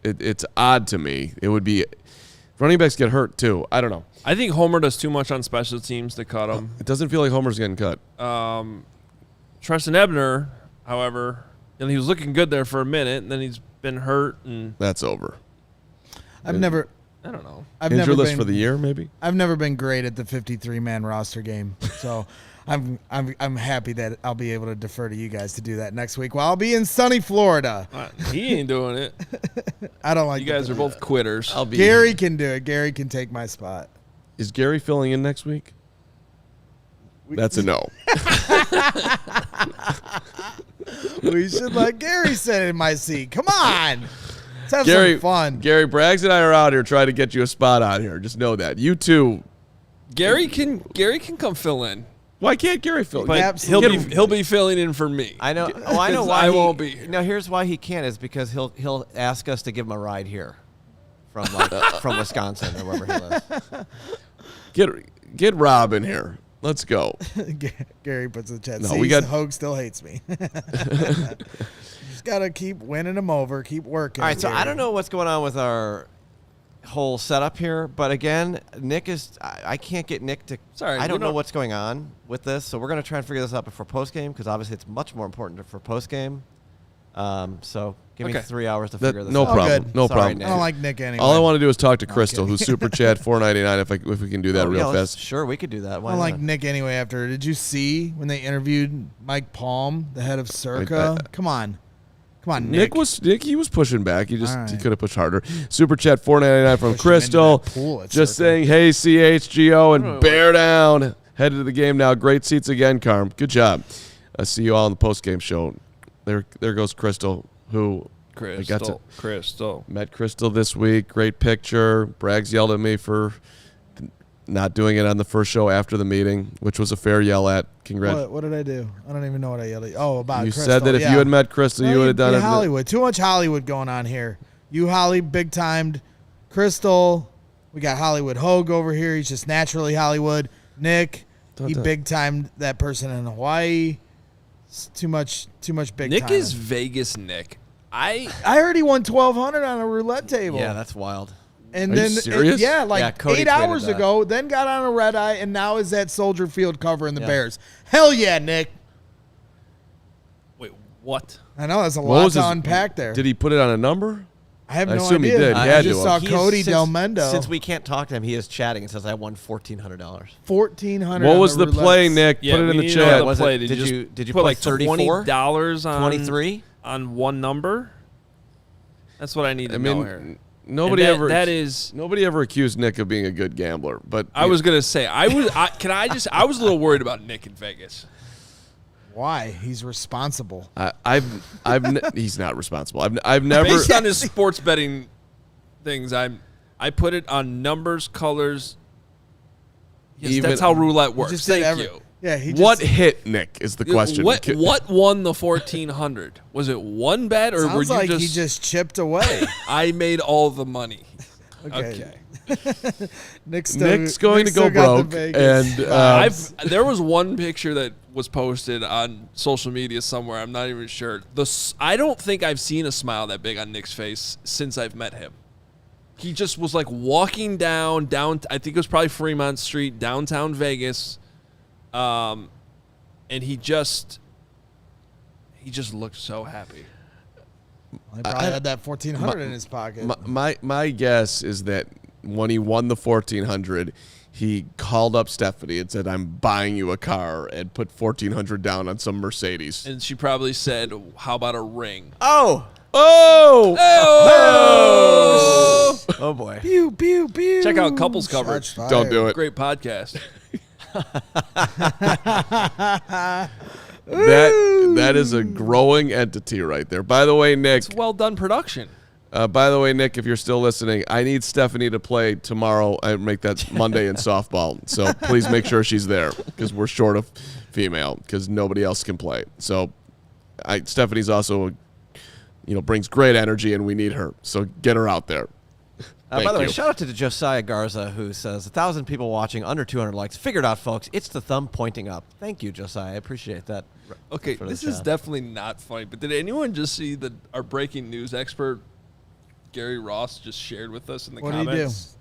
Speaker 2: it's odd to me. It would be running backs get hurt too. I don't know.
Speaker 1: I think Homer does too much on special teams to cut him.
Speaker 2: It doesn't feel like Homer's getting cut.
Speaker 1: Treston Ebner, however, and he was looking good there for a minute, and then he's been hurt, and
Speaker 2: that's over.
Speaker 1: I don't know.
Speaker 2: Injury list for the year, maybe?
Speaker 3: I've never been great at the 53-man roster game. So I'm happy that I'll be able to defer to you guys to do that next week while I'll be in sunny Florida.
Speaker 1: He ain't doing it.
Speaker 3: I don't like
Speaker 1: You guys are both quitters.
Speaker 3: Gary can do it. Gary can take my spot.
Speaker 2: Is Gary filling in next week? That's a no.
Speaker 3: We should let Gary sit in my seat. Come on. Let's have
Speaker 2: Gary,
Speaker 3: some fun.
Speaker 2: Gary Braggs and I are out here trying to get you a spot out here. Just know that. You too.
Speaker 1: Gary can come fill in.
Speaker 2: Why can't Gary fill in?
Speaker 1: But
Speaker 3: Absolutely.
Speaker 1: he'll be filling in for me.
Speaker 4: I know. Oh, I know why
Speaker 1: I won't be.
Speaker 4: No, here's why he can't is because he'll ask us to give him a ride here from from Wisconsin or wherever he lives.
Speaker 2: Get Rob in here. Let's go.
Speaker 3: Gary puts in the chat.
Speaker 2: No,
Speaker 3: See,
Speaker 2: we got
Speaker 3: Hoge still hates me. Just gotta keep winning him over. Keep working.
Speaker 4: All right, so
Speaker 3: Gary.
Speaker 4: I don't know what's going on with our whole setup here, but again, Nick is. I can't get Nick to.
Speaker 1: Sorry,
Speaker 4: I don't know
Speaker 1: not-
Speaker 4: what's going on with this, so we're gonna try and figure this out before post game because obviously it's much more important for post game. So give me
Speaker 1: Okay.
Speaker 4: 3 hours to figure this
Speaker 2: no
Speaker 4: out.
Speaker 2: problem.
Speaker 3: good.
Speaker 2: No
Speaker 4: Sorry,
Speaker 2: problem.
Speaker 3: I don't like Nick anyway.
Speaker 2: All I want to do is talk to Crystal, who's super chat $4.99. If we can do that
Speaker 4: Oh,
Speaker 2: real
Speaker 4: yeah, let's-
Speaker 2: fast.
Speaker 4: Sure, we could do that.
Speaker 3: I
Speaker 4: Why
Speaker 3: don't
Speaker 4: not?
Speaker 3: like Nick anyway after. Did you see when they interviewed Mike Palm, the head of Circa? Come on. Come on, Nick.
Speaker 2: He was pushing back. He
Speaker 3: All right.
Speaker 2: could have pushed harder. Super chat $4.99 from
Speaker 3: Push him into
Speaker 2: Crystal.
Speaker 3: that pool at
Speaker 2: Just
Speaker 3: Circa.
Speaker 2: saying, hey CHGO and
Speaker 1: Oh,
Speaker 2: bear down. Headed to the game now. Great seats again, Carm. Good job. I see you all in the post game show. There goes Crystal, who
Speaker 1: Crystal.
Speaker 2: met Crystal this week. Great picture. Braggs yelled at me for not doing it on the first show after the meeting, which was a fair yell at. Congrats.
Speaker 3: What did I do? I don't even know what I yelled at. Oh, about
Speaker 2: You
Speaker 3: Crystal.
Speaker 2: said that if
Speaker 3: yeah.
Speaker 2: you had met Crystal, you would have done it.
Speaker 3: Hollywood. Too much Hollywood going on here. You Holly big timed. Crystal. We got Hollywood Hoge over here. He's just naturally Hollywood. Nick. He big timed that person in Hawaii. It's too much big
Speaker 1: Nick
Speaker 3: time.
Speaker 1: is Vegas Nick.
Speaker 3: I heard he won $1,200 on a roulette table.
Speaker 4: Yeah, that's wild.
Speaker 3: And
Speaker 2: Are you
Speaker 3: then
Speaker 2: serious?
Speaker 4: Cody
Speaker 3: 8
Speaker 4: tweeted
Speaker 3: hours
Speaker 4: that.
Speaker 3: ago, then got on a red eye, and now is at Soldier Field covering the
Speaker 4: Yeah.
Speaker 3: Bears. Hell yeah, Nick.
Speaker 1: Wait, what?
Speaker 3: I know that's a
Speaker 2: What
Speaker 3: lot
Speaker 2: was
Speaker 3: to
Speaker 2: his-
Speaker 3: unpack there.
Speaker 2: Did he put it on a number?
Speaker 3: I have
Speaker 2: I
Speaker 3: no
Speaker 2: assume he
Speaker 3: idea.
Speaker 2: did. He
Speaker 3: I
Speaker 2: had
Speaker 3: just
Speaker 2: to
Speaker 3: saw
Speaker 2: have.
Speaker 4: He's-
Speaker 3: Cody
Speaker 4: since-
Speaker 3: Del Mendo.
Speaker 4: Since we can't talk to him, he is chatting and says, I won $1,400.
Speaker 3: $1,400.
Speaker 2: What
Speaker 3: on
Speaker 2: was the
Speaker 3: roulette.
Speaker 2: play, Nick?
Speaker 1: Yeah,
Speaker 2: Put it
Speaker 1: we
Speaker 2: in the
Speaker 1: need to know
Speaker 2: chat.
Speaker 1: the
Speaker 4: Was it-
Speaker 1: play.
Speaker 4: did you
Speaker 1: put
Speaker 4: put
Speaker 1: like
Speaker 4: 34?
Speaker 1: $20 on
Speaker 4: 23?
Speaker 1: on one number? That's what I need to
Speaker 2: I
Speaker 1: know here.
Speaker 2: mean, nobody
Speaker 1: And
Speaker 2: ever.
Speaker 1: that is.
Speaker 2: Nobody ever accused Nick of being a good gambler, but
Speaker 1: I was gonna say I was. I was a little worried about Nick in Vegas.
Speaker 3: Why? He's responsible.
Speaker 2: He's not responsible. I've never.
Speaker 1: Based on his sports betting things, I put it on numbers, colors. Yes,
Speaker 2: Even-
Speaker 1: that's how roulette works.
Speaker 3: Just did
Speaker 1: Thank
Speaker 3: every-
Speaker 1: you.
Speaker 3: Yeah, he just
Speaker 2: What hit Nick is the question.
Speaker 1: What won the 1,400? Was it one bet or were
Speaker 3: sounds
Speaker 1: you
Speaker 3: like
Speaker 1: just?
Speaker 3: he just chipped away.
Speaker 1: I made all the money.
Speaker 3: Okay.
Speaker 1: Okay.
Speaker 3: Nick's
Speaker 2: going to go broke, and
Speaker 1: There was one picture that was posted on social media somewhere. I'm not even sure. I don't think I've seen a smile that big on Nick's face since I've met him. He just was like walking down. I think it was probably Fremont Street, downtown Vegas, and he just looked so happy.
Speaker 3: He probably had that $1,400 in his pocket.
Speaker 2: my guess is that when he won the 1,400, he called up Stephanie and said, "I'm buying you a car," and put 1,400 down on some Mercedes.
Speaker 1: And she probably said, "How about a ring?"
Speaker 4: Oh!
Speaker 2: Oh!
Speaker 4: Oh, boy.
Speaker 3: Pew, pew, pew.
Speaker 1: Check out Couples Coverage.
Speaker 3: Shots fired.
Speaker 2: Don't do it.
Speaker 1: Great podcast.
Speaker 2: That is a growing entity right there. By the way, Nick.
Speaker 1: It's well done production.
Speaker 2: Nick, if you're still listening, I need Stephanie to play tomorrow. I make that Monday in softball. So please make sure she's there because we're short of female because nobody else can play. So Stephanie's also, brings great energy and we need her. So get her out there.
Speaker 4: By the way,
Speaker 2: you.
Speaker 4: shout out to Josiah Garza who says 1,000 people watching, under 200 likes. Figured out, folks. It's the thumb pointing up. Thank you, Josiah. I appreciate that.
Speaker 1: Okay,
Speaker 4: for the
Speaker 1: this is
Speaker 4: chat.
Speaker 1: definitely not funny, but did anyone just see our breaking news expert, Gary Ross, just shared with us in the
Speaker 3: What did he
Speaker 1: comments?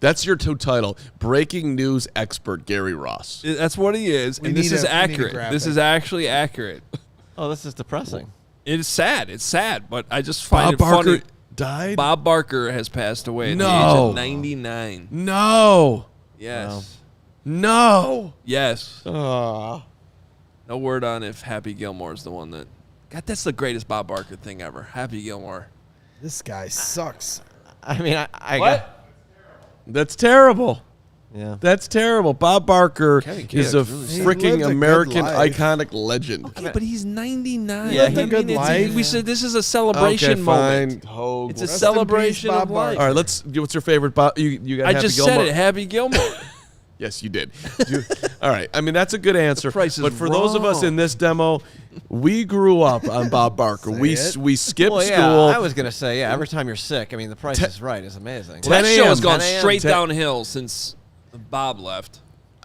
Speaker 2: That's your title. Breaking news expert Gary Ross.
Speaker 1: That's what he is,
Speaker 3: We
Speaker 1: and this
Speaker 3: need
Speaker 1: is
Speaker 3: a- we need a
Speaker 1: accurate.
Speaker 3: graphic.
Speaker 1: This is actually accurate.
Speaker 4: Oh, this is depressing.
Speaker 1: It is sad. It's sad, but I just find it funny.
Speaker 2: Died?
Speaker 1: Bob Barker has passed away at the
Speaker 2: No.
Speaker 1: age of 99.
Speaker 2: No.
Speaker 1: Yes.
Speaker 4: Wow.
Speaker 2: No.
Speaker 1: Yes.
Speaker 2: Oh.
Speaker 1: No word on if Happy Gilmore's the one that. God, that's the greatest Bob Barker thing ever. Happy Gilmore.
Speaker 3: This guy sucks.
Speaker 4: I mean, I
Speaker 1: What?
Speaker 4: got,
Speaker 2: That's terrible.
Speaker 4: yeah.
Speaker 2: That's terrible. Bob Barker
Speaker 1: Kevin
Speaker 2: is a
Speaker 1: Keogh really
Speaker 3: He
Speaker 2: freaking
Speaker 3: lived a good
Speaker 2: American
Speaker 3: life.
Speaker 2: iconic legend.
Speaker 1: Okay, but he's 99.
Speaker 4: Yeah, he
Speaker 3: lived a good life.
Speaker 1: We said this is a celebration
Speaker 2: Okay,
Speaker 1: moment.
Speaker 2: fine. Hoge.
Speaker 1: It's a
Speaker 3: Rest in
Speaker 1: celebration
Speaker 3: peace,
Speaker 1: of
Speaker 3: Bob
Speaker 1: life.
Speaker 2: All right, what's your favorite Bob? You got
Speaker 1: I
Speaker 2: Happy
Speaker 1: just
Speaker 2: Gilmore?
Speaker 1: said it, Happy Gilmore.
Speaker 2: Yes, you did. All right. I mean, that's a good answer.
Speaker 1: price is
Speaker 2: but for those of us
Speaker 1: wrong.
Speaker 2: in this demo, we grew up on Bob Barker. We skipped
Speaker 4: Well, yeah,
Speaker 2: school.
Speaker 4: I was gonna say, yeah. Every time you're sick, I mean, the Price is Right is amazing.
Speaker 1: Well, that
Speaker 2: 10
Speaker 1: show has
Speaker 2: a.m.,
Speaker 1: gone
Speaker 4: 10 a.m.,
Speaker 1: straight
Speaker 2: 10
Speaker 1: downhill since Bob left.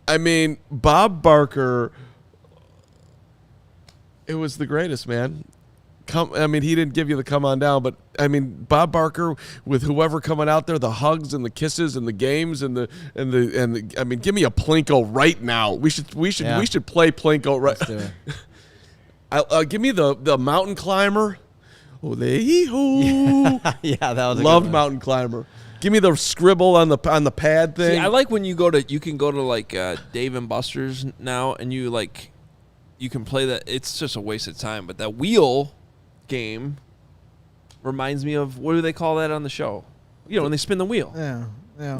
Speaker 2: I mean, Bob Barker. It was the greatest, man. I mean, he didn't give you the come on down, but I mean, Bob Barker with whoever coming out there, the hugs and the kisses and the games and the. I mean, give me a Plinko right now. We should play Plinko right.
Speaker 4: Let's do it.
Speaker 2: Give me the mountain climber. Ole-hee-hoo.
Speaker 4: Yeah, that was a
Speaker 2: Loved
Speaker 4: good one.
Speaker 2: mountain climber. Give me the scribble on the pad thing.
Speaker 1: See, I like when you can go to like Dave and Buster's now, and you can play that. It's just a waste of time. But that wheel game reminds me of, what do they call that on the show? You know, when they spin the wheel.
Speaker 3: Yeah.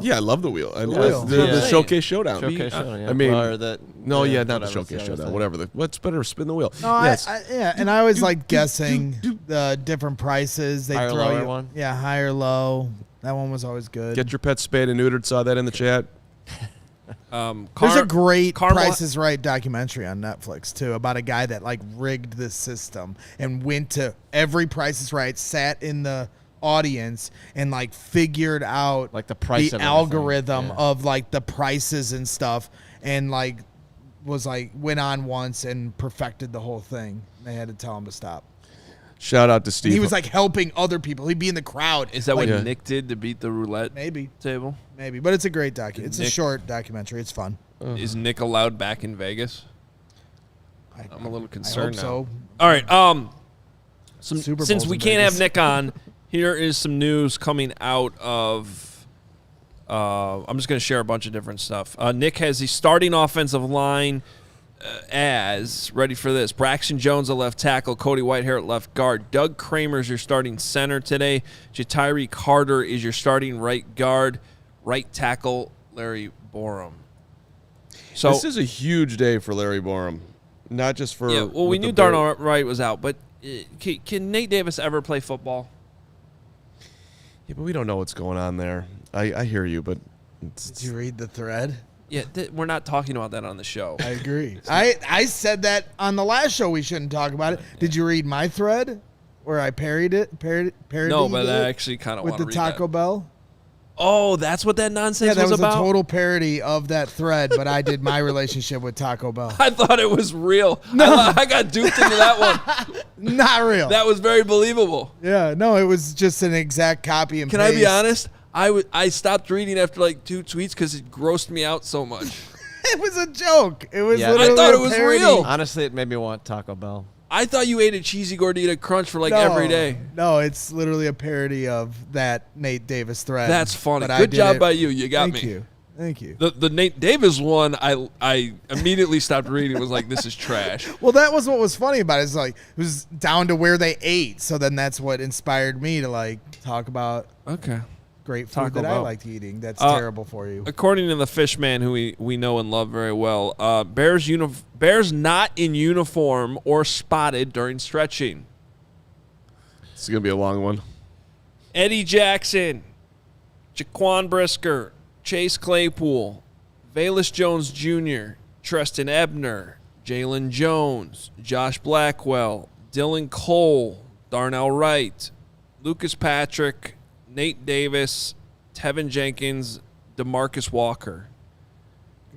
Speaker 2: Yeah, I love the wheel.
Speaker 3: wheel.
Speaker 2: The
Speaker 1: Yeah.
Speaker 2: Showcase Showdown.
Speaker 4: Showcase Showdown, yeah.
Speaker 2: I mean,
Speaker 4: Or the,
Speaker 2: no,
Speaker 4: yeah,
Speaker 2: yeah, not the
Speaker 4: whatever,
Speaker 2: Showcase
Speaker 4: the other
Speaker 2: Showdown.
Speaker 4: thing.
Speaker 2: Whatever. What's better, spin the wheel.
Speaker 3: No,
Speaker 2: yes.
Speaker 3: and I always like guessing the different prices. They
Speaker 4: Higher,
Speaker 3: throw
Speaker 4: lower
Speaker 3: you
Speaker 4: one?
Speaker 3: Yeah, higher, low. That one was always good.
Speaker 2: Get your pet spayed and neutered. Saw that in the chat.
Speaker 3: There's a great
Speaker 1: Carmel-
Speaker 3: Price is Right documentary on Netflix too about a guy that like rigged this system and went to every Price is Right, sat in the audience and like figured out
Speaker 4: Like the price
Speaker 3: the
Speaker 4: of everything.
Speaker 3: algorithm
Speaker 4: Yeah.
Speaker 3: of like the prices and stuff, and like went on once and perfected the whole thing. They had to tell him to stop.
Speaker 2: Shout out to Steve.
Speaker 3: And he was like helping other people. He'd be in the crowd.
Speaker 1: Is that
Speaker 3: like,
Speaker 1: what
Speaker 2: Yeah.
Speaker 1: Nick did to beat the roulette
Speaker 3: maybe,
Speaker 1: table?
Speaker 3: but it's a great It's a
Speaker 1: Nick-
Speaker 3: short documentary. It's fun.
Speaker 1: Is Nick allowed back in Vegas? I'm a little
Speaker 3: I hope
Speaker 1: concerned now.
Speaker 3: so.
Speaker 1: All right.
Speaker 3: Super
Speaker 1: Since
Speaker 3: Bowl's
Speaker 1: we
Speaker 3: in
Speaker 1: can't
Speaker 3: Vegas.
Speaker 1: have Nick on, here is some news coming out of. I'm just going to share a bunch of different stuff. Nick has the starting offensive line as, ready for this, Braxton Jones at left tackle, Cody Whitehair at left guard, Doug Kramer is your starting center today, Jatiri Carter is your starting right guard, right tackle Larry Borum. So
Speaker 2: This is a huge day for Larry Borum, not just for.
Speaker 1: yeah, well, we
Speaker 2: with
Speaker 1: knew
Speaker 2: the Bears.
Speaker 1: Darnell Wright was out, but can Nate Davis ever play football?
Speaker 2: Yeah, but we don't know what's going on there. I hear you, but
Speaker 3: Did you read the thread?
Speaker 1: Yeah, we're not talking about that on the show.
Speaker 3: I agree. I said that on the last show we shouldn't talk about it. Did you read my thread where I parodied
Speaker 1: No, but I
Speaker 3: it
Speaker 1: actually kind of
Speaker 3: with
Speaker 1: want
Speaker 3: the
Speaker 1: to read
Speaker 3: Taco
Speaker 1: that.
Speaker 3: Bell?
Speaker 1: Oh, that's what that nonsense
Speaker 3: Yeah, that was
Speaker 1: about?
Speaker 3: a total parody of that thread, but I did my relationship with Taco Bell.
Speaker 1: I thought it was real. No. I got duped into that one.
Speaker 3: Not real.
Speaker 1: That was very believable.
Speaker 3: Yeah, no, it was just an exact copy and
Speaker 1: Can
Speaker 3: paste.
Speaker 1: I be honest? I stopped reading after like 2 tweets because it grossed me out so much.
Speaker 3: It was a joke. It was
Speaker 4: Yeah.
Speaker 3: literally
Speaker 1: I thought
Speaker 3: a
Speaker 1: it was
Speaker 3: parody.
Speaker 1: real.
Speaker 4: Honestly, it made me want Taco Bell.
Speaker 1: I thought you ate a cheesy gordita crunch for like
Speaker 3: No,
Speaker 1: every day.
Speaker 3: No, it's literally a parody of that Nate Davis thread.
Speaker 1: That's funny.
Speaker 3: But I
Speaker 1: Good
Speaker 3: did
Speaker 1: job
Speaker 3: it-
Speaker 1: by you. You got
Speaker 3: Thank
Speaker 1: me.
Speaker 3: you. Thank you.
Speaker 1: The Nate Davis one, I immediately stopped reading. Was like, this is trash.
Speaker 3: Well, that was what was funny about it. It's like it was down to where they ate. So then that's what inspired me to like talk about
Speaker 1: Okay.
Speaker 3: great food
Speaker 1: Taco
Speaker 3: that I
Speaker 1: Bell.
Speaker 3: liked eating. That's terrible for you.
Speaker 1: According to the Fishman, who we know and love very well, Bears not in uniform or spotted during stretching.
Speaker 2: it's gonna be a long one.
Speaker 1: Eddie Jackson, Jaquan Brisker, Chase Claypool, Velus Jones Jr., Treston Ebner, Jalen Jones, Josh Blackwell, Dylan Cole, Darnell Wright, Lucas Patrick, Nate Davis, Tevin Jenkins, DeMarcus Walker.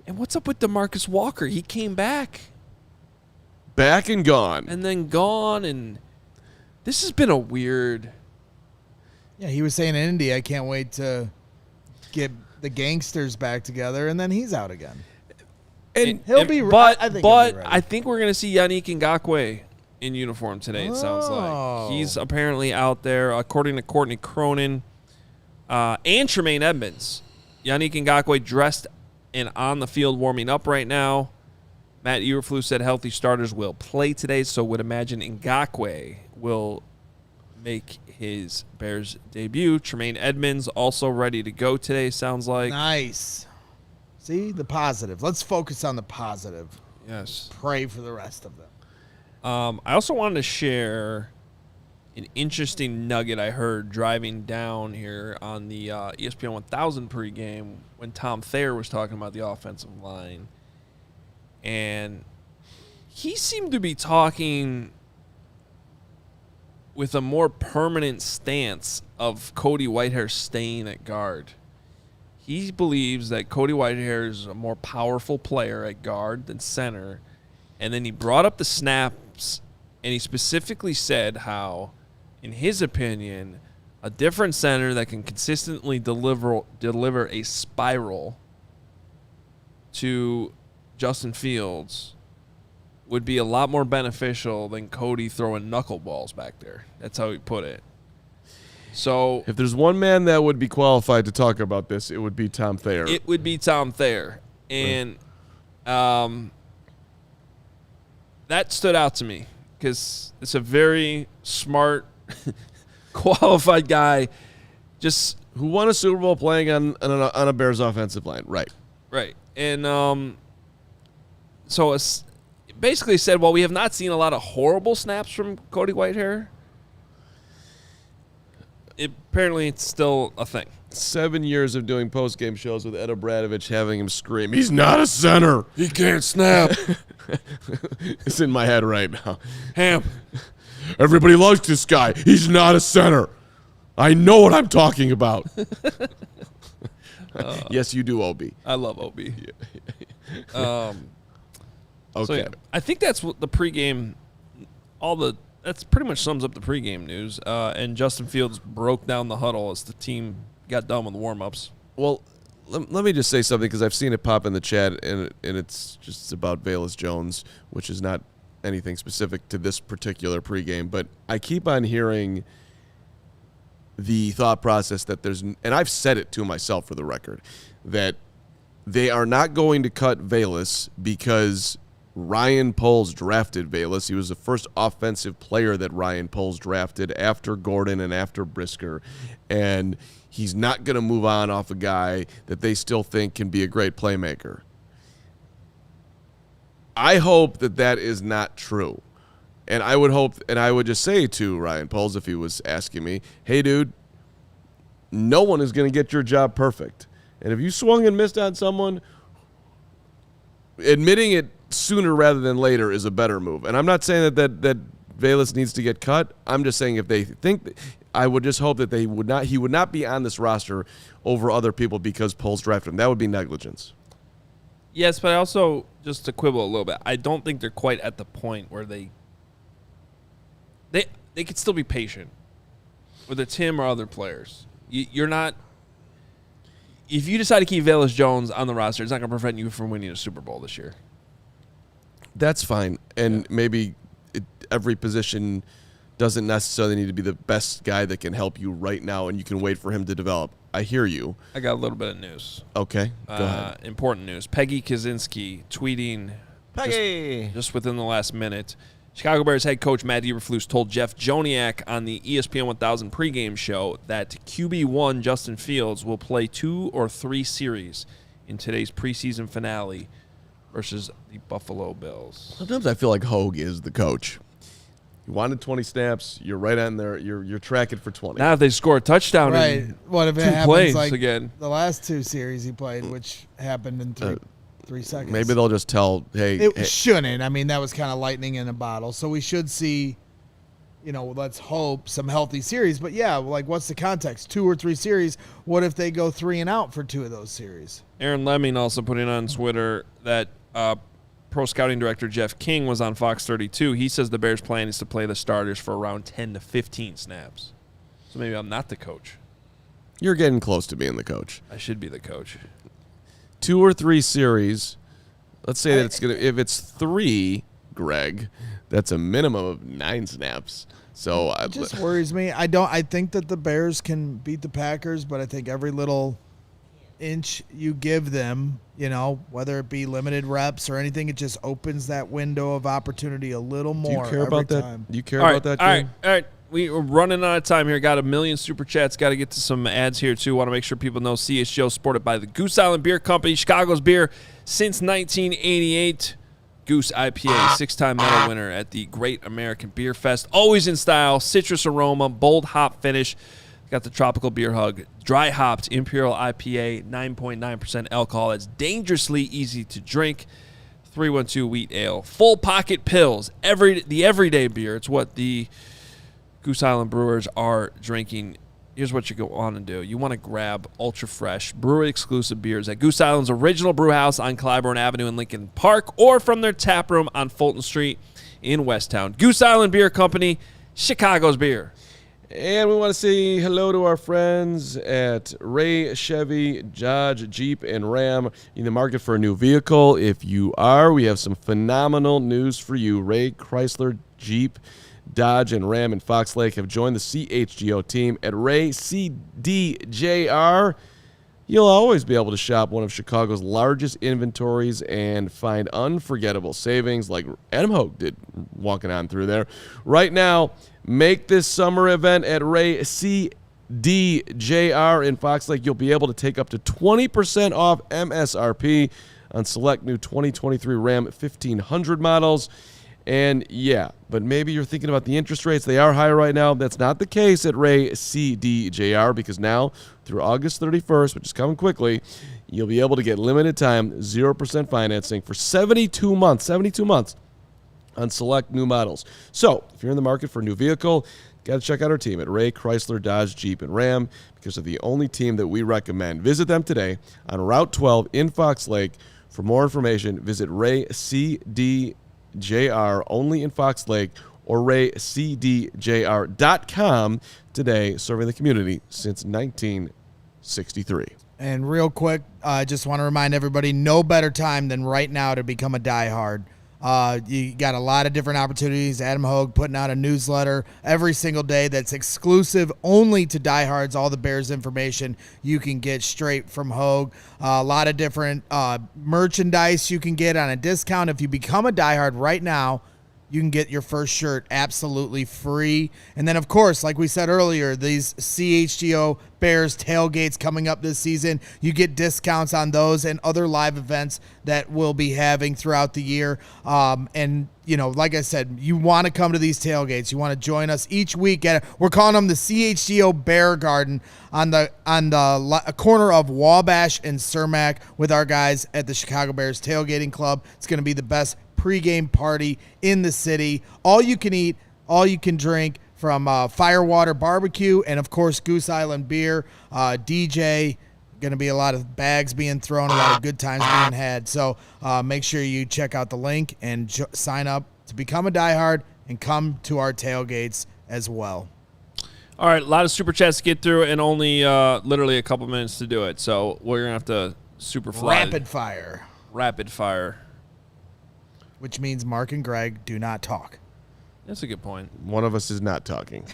Speaker 1: And what's up with DeMarcus Walker? He came back
Speaker 2: Back and gone.
Speaker 1: and then gone, and this has been a weird.
Speaker 3: Yeah, he was saying in Indy, I can't wait to get the gangsters back together, and then he's out again.
Speaker 2: And
Speaker 3: He'll be.
Speaker 1: But
Speaker 3: I think he'll be
Speaker 1: but
Speaker 3: ready.
Speaker 1: I think we're gonna see Yannick Ngakoue in uniform today. It sounds
Speaker 3: Oh.
Speaker 1: like he's apparently out there, according to Courtney Cronin and Tremaine Edmonds. Yannick Ngakoue dressed and on the field warming up right now. Matt Eberflus said healthy starters will play today, so would imagine Ngakoue will make his Bears debut. Tremaine Edmonds also ready to go today, sounds like.
Speaker 3: Nice. See, the positive. Let's focus on the positive.
Speaker 1: Yes.
Speaker 3: Pray for the rest of them.
Speaker 1: I also wanted to share an interesting nugget I heard driving down here on the ESPN 1000 pregame when Tom Thayer was talking about the offensive line. And he seemed to be talking with a more permanent stance of Cody Whitehair staying at guard. He believes that Cody Whitehair is a more powerful player at guard than center. And then he brought up the snaps, and he specifically said how, in his opinion, a different center that can consistently deliver a spiral to Justin Fields would be a lot more beneficial than Cody throwing knuckleballs back there. That's how he put it. So
Speaker 2: if there's one man that would be qualified to talk about this, it would be Tom Thayer.
Speaker 1: It would be Tom Thayer. And that stood out to me because it's a very smart, qualified guy. Just
Speaker 2: who won a Super Bowl playing on a Bears offensive line. Right.
Speaker 1: Right. And so it's basically said, well, we have not seen a lot of horrible snaps from Cody Whitehair. Apparently, it's still a thing.
Speaker 2: 7 years of doing post-game shows with Ed Obradovich having him scream, he's not a center. He can't snap. It's in my head right now.
Speaker 1: Ham.
Speaker 2: Everybody likes this guy. He's not a center. I know what I'm talking about. Yes, you do, OB.
Speaker 1: I love OB.
Speaker 2: Okay.
Speaker 1: So yeah, I think that's what the pregame, that's pretty much sums up the pregame news. And Justin Fields broke down the huddle as the team got done with the warm-ups.
Speaker 2: Well, let me just say something because I've seen it pop in the chat, and it's just about Velus Jones, which is not anything specific to this particular pregame. But I keep on hearing the thought process that and I've said it to myself for the record, that they are not going to cut Velus because Ryan Poles drafted Velus. He was the first offensive player that Ryan Poles drafted after Gordon and after Brisker. And he's not going to move on off a guy that they still think can be a great playmaker. I hope that is not true. And I would just say to Ryan Poles, if he was asking me, hey, dude, no one is going to get your job perfect. And if you swung and missed on someone, admitting it sooner rather than later is a better move. And I'm not saying that Velus needs to get cut. I'm just saying if they think, I would just hope that he would not be on this roster over other people because Poles drafted him. That would be negligence.
Speaker 1: Yes, but I also, just to quibble a little bit, I don't think they're quite at the point where they could still be patient, whether it's him or other players. You're not. If you decide to keep Velus Jones on the roster, it's not going to prevent you from winning a Super Bowl this year.
Speaker 2: That's fine. And maybe every position doesn't necessarily need to be the best guy that can help you right now, and you can wait for him to develop. I hear you.
Speaker 1: I got a little bit of news.
Speaker 2: Okay, go ahead.
Speaker 1: Important news. Peggy Kaczynski tweeting just within the last minute. Chicago Bears head coach Matt Eberflus told Jeff Joniak on the ESPN 1000 pregame show that QB1 Justin Fields will play 2 or 3 series in today's preseason finale versus the Buffalo Bills.
Speaker 2: Sometimes I feel like Hoge is the coach. You wanted 20 snaps, you're right on there, you're tracking for 20.
Speaker 1: Now if they score a touchdown
Speaker 3: Right.
Speaker 1: in
Speaker 3: What if it
Speaker 1: 2
Speaker 3: happens
Speaker 1: plays
Speaker 3: like
Speaker 1: again?
Speaker 3: the last 2 series he played, which happened in 3 seconds?
Speaker 2: Maybe they'll just tell,
Speaker 3: It shouldn't. I mean, that was kind of lightning in a bottle. So we should see, let's hope some healthy series. But yeah, like what's the context? 2 or 3 series. What if they go 3 and out for 2 of those series?
Speaker 1: Aaron Lemming also put in on Twitter that pro scouting director Jeff King was on Fox 32. He says the Bears' plan is to play the starters for around 10 to 15 snaps. So maybe I'm not the coach.
Speaker 2: You're getting close to being the coach.
Speaker 1: I should be the coach.
Speaker 2: 2 or 3 series. Let's say that if it's 3, Greg, that's a minimum of 9 snaps. So
Speaker 3: it just worries me. I think that the Bears can beat the Packers, but I think every little inch you give them, whether it be limited reps or anything, it just opens that window of opportunity a little more.
Speaker 2: Do you care about that? Do you care
Speaker 1: All
Speaker 2: about that?
Speaker 1: All right. We're running out of time here. Got a million super chats. Got to get to some ads here, too. Want to make sure people know CHGO supported by the Goose Island Beer Company, Chicago's beer since 1988. Goose IPA, 6-time medal winner at the Great American Beer Fest. Always in style, citrus aroma, bold hop finish. Got the Tropical Beer Hug, dry hopped Imperial IPA, 9.9% alcohol. It's dangerously easy to drink. 312 wheat ale, full pocket pills, the everyday beer. It's what the Goose Island Brewers are drinking. Here's what you go on and do. You want to grab ultra-fresh, brewery-exclusive beers at Goose Island's original brew house on Clybourne Avenue in Lincoln Park or from their tap room on Fulton Street in Westtown. Goose Island Beer Company, Chicago's beer.
Speaker 2: And we want to say hello to our friends at Ray Chevy, Dodge, Jeep, and Ram in the market for a new vehicle. If you are, we have some phenomenal news for you. Ray Chrysler, Jeep, Dodge, and Ram in Fox Lake have joined the CHGO team at Ray CDJR. You'll always be able to shop one of Chicago's largest inventories and find unforgettable savings like Adam Hoge did walking on through there. Right now, make this summer event at Ray CDJR in Fox Lake. You'll be able to take up to 20% off MSRP on select new 2023 Ram 1500 models. And yeah, but maybe you're thinking about the interest rates. They are high right now. That's not the case at Ray CDJR because now through August 31st, which is coming quickly, you'll be able to get limited time 0% financing for 72 months on select new models. So if you're in the market for a new vehicle, got to check out our team at Ray Chrysler, Dodge, Jeep, and Ram because they're the only team that we recommend. Visit them today on Route 12 in Fox Lake. For more information, visit Ray CDJR only in Fox Lake or raycdjr.com today, serving the community since 1963.
Speaker 3: And real quick, I just want to remind everybody, no better time than right now to become a diehard. You got a lot of different opportunities. Adam Hoge putting out a newsletter every single day that's exclusive only to diehards. All the Bears information you can get straight from Hoge. A lot of different merchandise you can get on a discount. If you become a diehard right now, you can get your first shirt absolutely free. And then, of course, like we said earlier, these CHGO Bears tailgates coming up this season, you get discounts on those and other live events that we'll be having throughout the year. And, like I said, you want to come to these tailgates. You want to join us each week. We're calling them the CHGO Bear Garden on the corner of Wabash and Cermak with our guys at the Chicago Bears Tailgating Club. It's going to be the best pregame party in the city. All you can eat, all you can drink from Firewater Barbecue and, of course, Goose Island Beer. DJ, going to be a lot of bags being thrown, a lot of good times being had. So make sure you check out the link and sign up to become a diehard and come to our tailgates as well.
Speaker 1: All right, a lot of super chats to get through and only literally a couple minutes to do it. So we're going to have to super fly. Rapid fire.
Speaker 3: Which means Mark and Greg do not talk.
Speaker 1: That's a good point.
Speaker 2: One of us is not talking.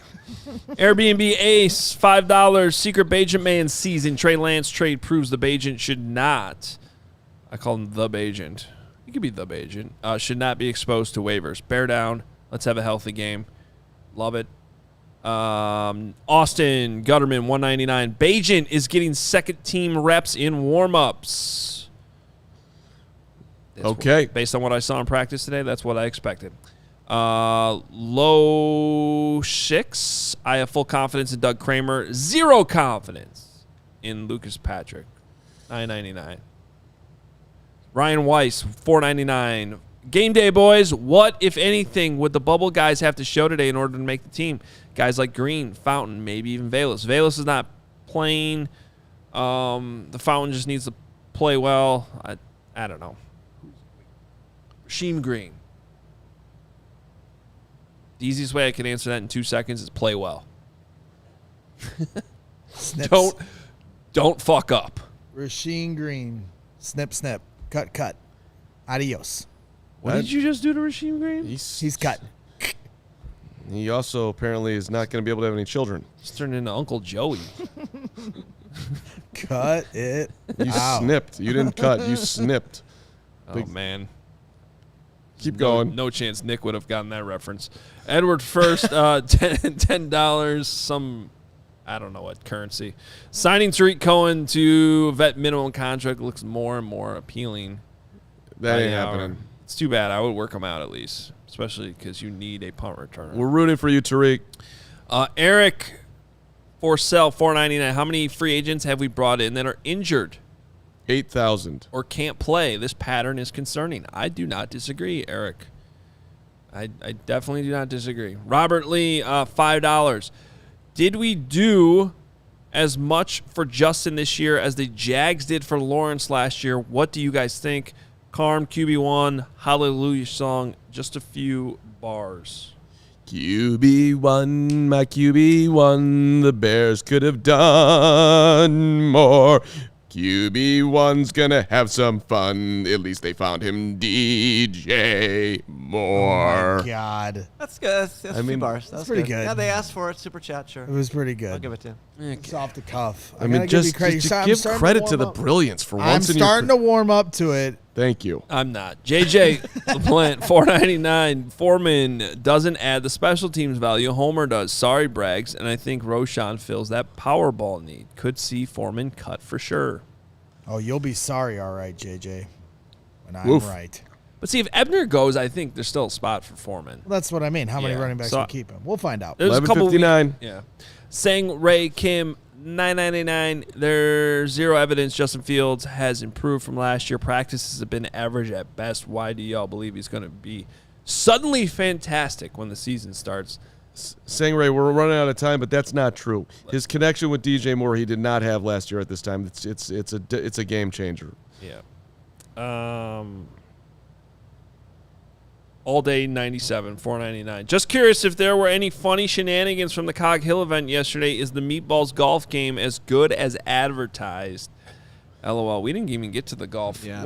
Speaker 1: Airbnb Ace, $5. Secret Bajent Man season. Trey Lance trade proves the Bajent should not. I call him the Bajent. He could be the Bajent. Should not be exposed to waivers. Bear down. Let's have a healthy game. Love it. Austin Gutterman, $199. Bajent is getting second team reps in warmups.
Speaker 2: Okay.
Speaker 1: Based on what I saw in practice today, that's what I expected. Low 6. I have full confidence in Doug Kramer. 0 confidence in Lucas Patrick. $9.99. Ryan Weiss, $4.99. Game day, boys. What, if anything, would the bubble guys have to show today in order to make the team? Guys like Green, Fountain, maybe even Velas. Velas is not playing. The Fountain just needs to play well. I don't know. Rasheem Green. The easiest way I can answer that in 2 seconds is play well. Don't fuck up.
Speaker 3: Rasheem Green. Snip, snip. Cut, cut. Adios.
Speaker 1: What did you just do to Rasheem Green?
Speaker 3: He's cut.
Speaker 2: He also apparently is not going to be able to have any children.
Speaker 1: He's turned into Uncle Joey.
Speaker 3: Cut it.
Speaker 2: You
Speaker 3: out.
Speaker 2: snipped. You didn't cut. You snipped.
Speaker 1: Oh, man.
Speaker 2: Keep going.
Speaker 1: No chance Nick would have gotten that reference. Edward first, $10. Some, I don't know what currency. Signing Tariq Cohen to vet minimum contract looks more and more appealing.
Speaker 2: That ain't happening.
Speaker 1: It's too bad. I would work him out at least, especially because you need a punt returner.
Speaker 2: We're rooting for you, Tariq.
Speaker 1: Eric Forsell, $4.99. How many free agents have we brought in that are injured
Speaker 2: 8,000.
Speaker 1: or can't play? This pattern is concerning. I do not disagree, Eric. I definitely do not disagree. Robert Lee, $5. Did we do as much for Justin this year as the Jags did for Lawrence last year? What do you guys think? Carm, QB1, Hallelujah song, just a few bars.
Speaker 2: QB1, my QB1, the Bears could have done more. QB1's gonna have some fun. At least they found him, DJ Moore.
Speaker 3: Oh, my God.
Speaker 4: That's good. That's a few bars. That's
Speaker 3: pretty good.
Speaker 4: Yeah, they asked for it. Super chat, sure.
Speaker 3: It was pretty good.
Speaker 4: I'll give it to him.
Speaker 3: It's off the cuff.
Speaker 2: I mean, just give credit to the brilliance for
Speaker 3: I'm
Speaker 2: once in
Speaker 3: starting to warm up to it.
Speaker 2: Thank you.
Speaker 1: I'm not. JJ LaPlante, $4.99. Foreman doesn't add the special teams value. Homer does. Sorry, Braggs. And I think Roshan fills that Powerball need. Could see Foreman cut for sure.
Speaker 3: Oh, you'll be sorry, all right, JJ, when I'm
Speaker 2: Oof.
Speaker 3: right.
Speaker 1: But see, if Ebner goes, I think there's still a spot for Foreman.
Speaker 3: Well, that's what I mean. How many
Speaker 1: Yeah.
Speaker 3: running backs
Speaker 1: So-
Speaker 3: will keep him? We'll find out.
Speaker 1: There's a couple of
Speaker 2: 11:59.
Speaker 1: Yeah. Sang Ray Kim, $9.99. There's zero evidence Justin Fields has improved from last year. Practices have been average at best. Why do y'all believe he's going to be suddenly fantastic when the season starts?
Speaker 2: Sangray, we're running out of time, but that's not true. His connection with DJ Moore, he did not have last year at this time. It's a game changer.
Speaker 1: Yeah. All day 97, $4.99. Just curious if there were any funny shenanigans from the Cog Hill event yesterday. Is the Meatballs golf game as good as advertised? LOL. We didn't even get to the golf.
Speaker 4: Yeah.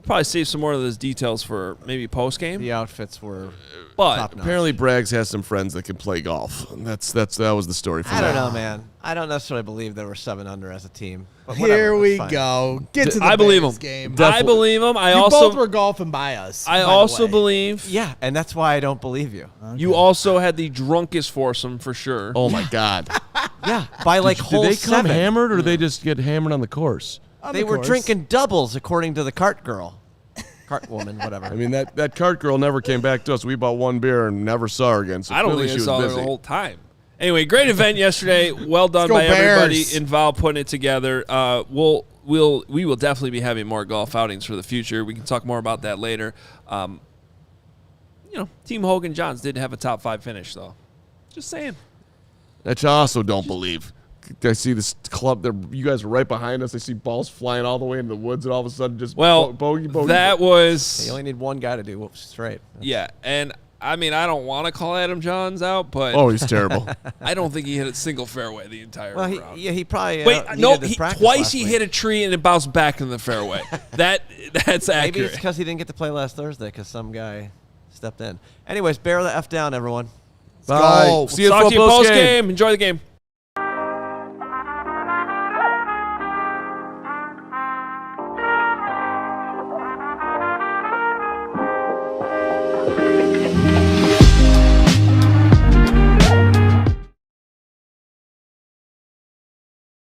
Speaker 1: Probably save some more of those details for maybe post game.
Speaker 4: The outfits were
Speaker 1: But
Speaker 4: top-notch.
Speaker 2: Apparently, Braggs has some friends that can play golf. That was the story for
Speaker 4: I
Speaker 2: that.
Speaker 4: don't know, man. I don't necessarily believe they were 7 under as a team. But
Speaker 3: Here
Speaker 4: whatever,
Speaker 3: we
Speaker 4: it's fine.
Speaker 3: go. Get to the
Speaker 1: I believe
Speaker 3: Bears
Speaker 1: him.
Speaker 3: game.
Speaker 1: I believe him.
Speaker 3: You both were golfing by us.
Speaker 1: I
Speaker 3: by the
Speaker 1: also
Speaker 3: way.
Speaker 1: believe.
Speaker 4: Yeah, and that's why I don't believe you.
Speaker 1: You also had the drunkest foursome for sure.
Speaker 2: Oh my God!
Speaker 4: Yeah, by like
Speaker 2: Did
Speaker 4: hole
Speaker 2: they come
Speaker 4: 7.
Speaker 2: hammered, or did they just get hammered on the course?
Speaker 3: On
Speaker 4: They
Speaker 3: the
Speaker 4: were
Speaker 3: course.
Speaker 4: drinking doubles, according to the cart girl. Cart woman, whatever.
Speaker 2: I mean, that cart girl never came back to us. We bought one beer and never saw her again. So
Speaker 1: I don't
Speaker 2: clearly
Speaker 1: think I
Speaker 2: she
Speaker 1: saw
Speaker 2: was
Speaker 1: her
Speaker 2: busy.
Speaker 1: the whole time. Anyway, great event yesterday. Well done
Speaker 3: Let's
Speaker 1: by
Speaker 3: go
Speaker 1: everybody
Speaker 3: Bears.
Speaker 1: involved putting it together. We will definitely be having more golf outings for the future. We can talk more about that later. Team Hoge and Johns did have a top 5 finish though. Just saying.
Speaker 2: That you also don't believe. I see this club. You guys are right behind us. I see balls flying all the way into the woods, and all of a sudden, just bogey.
Speaker 1: That was
Speaker 4: You only need one guy to do whoops straight.
Speaker 1: yeah, and I mean I don't want to call Adam Johns out, but
Speaker 2: Oh, he's terrible.
Speaker 1: I don't think he hit a single fairway the entire
Speaker 4: Well,
Speaker 1: round.
Speaker 4: he probably
Speaker 1: Wait,
Speaker 4: needed
Speaker 1: no,
Speaker 4: his practice
Speaker 1: twice
Speaker 4: last
Speaker 1: he
Speaker 4: week.
Speaker 1: hit a tree and it bounced back in the fairway. That's
Speaker 4: Maybe it's
Speaker 1: accurate.
Speaker 4: because he didn't get to play last Thursday because some guy stepped in. Anyways, bear the F down, everyone.
Speaker 2: Bye.
Speaker 3: go.
Speaker 2: See you at
Speaker 1: Talk to you
Speaker 2: football
Speaker 1: post
Speaker 2: game.
Speaker 1: game. Enjoy the game.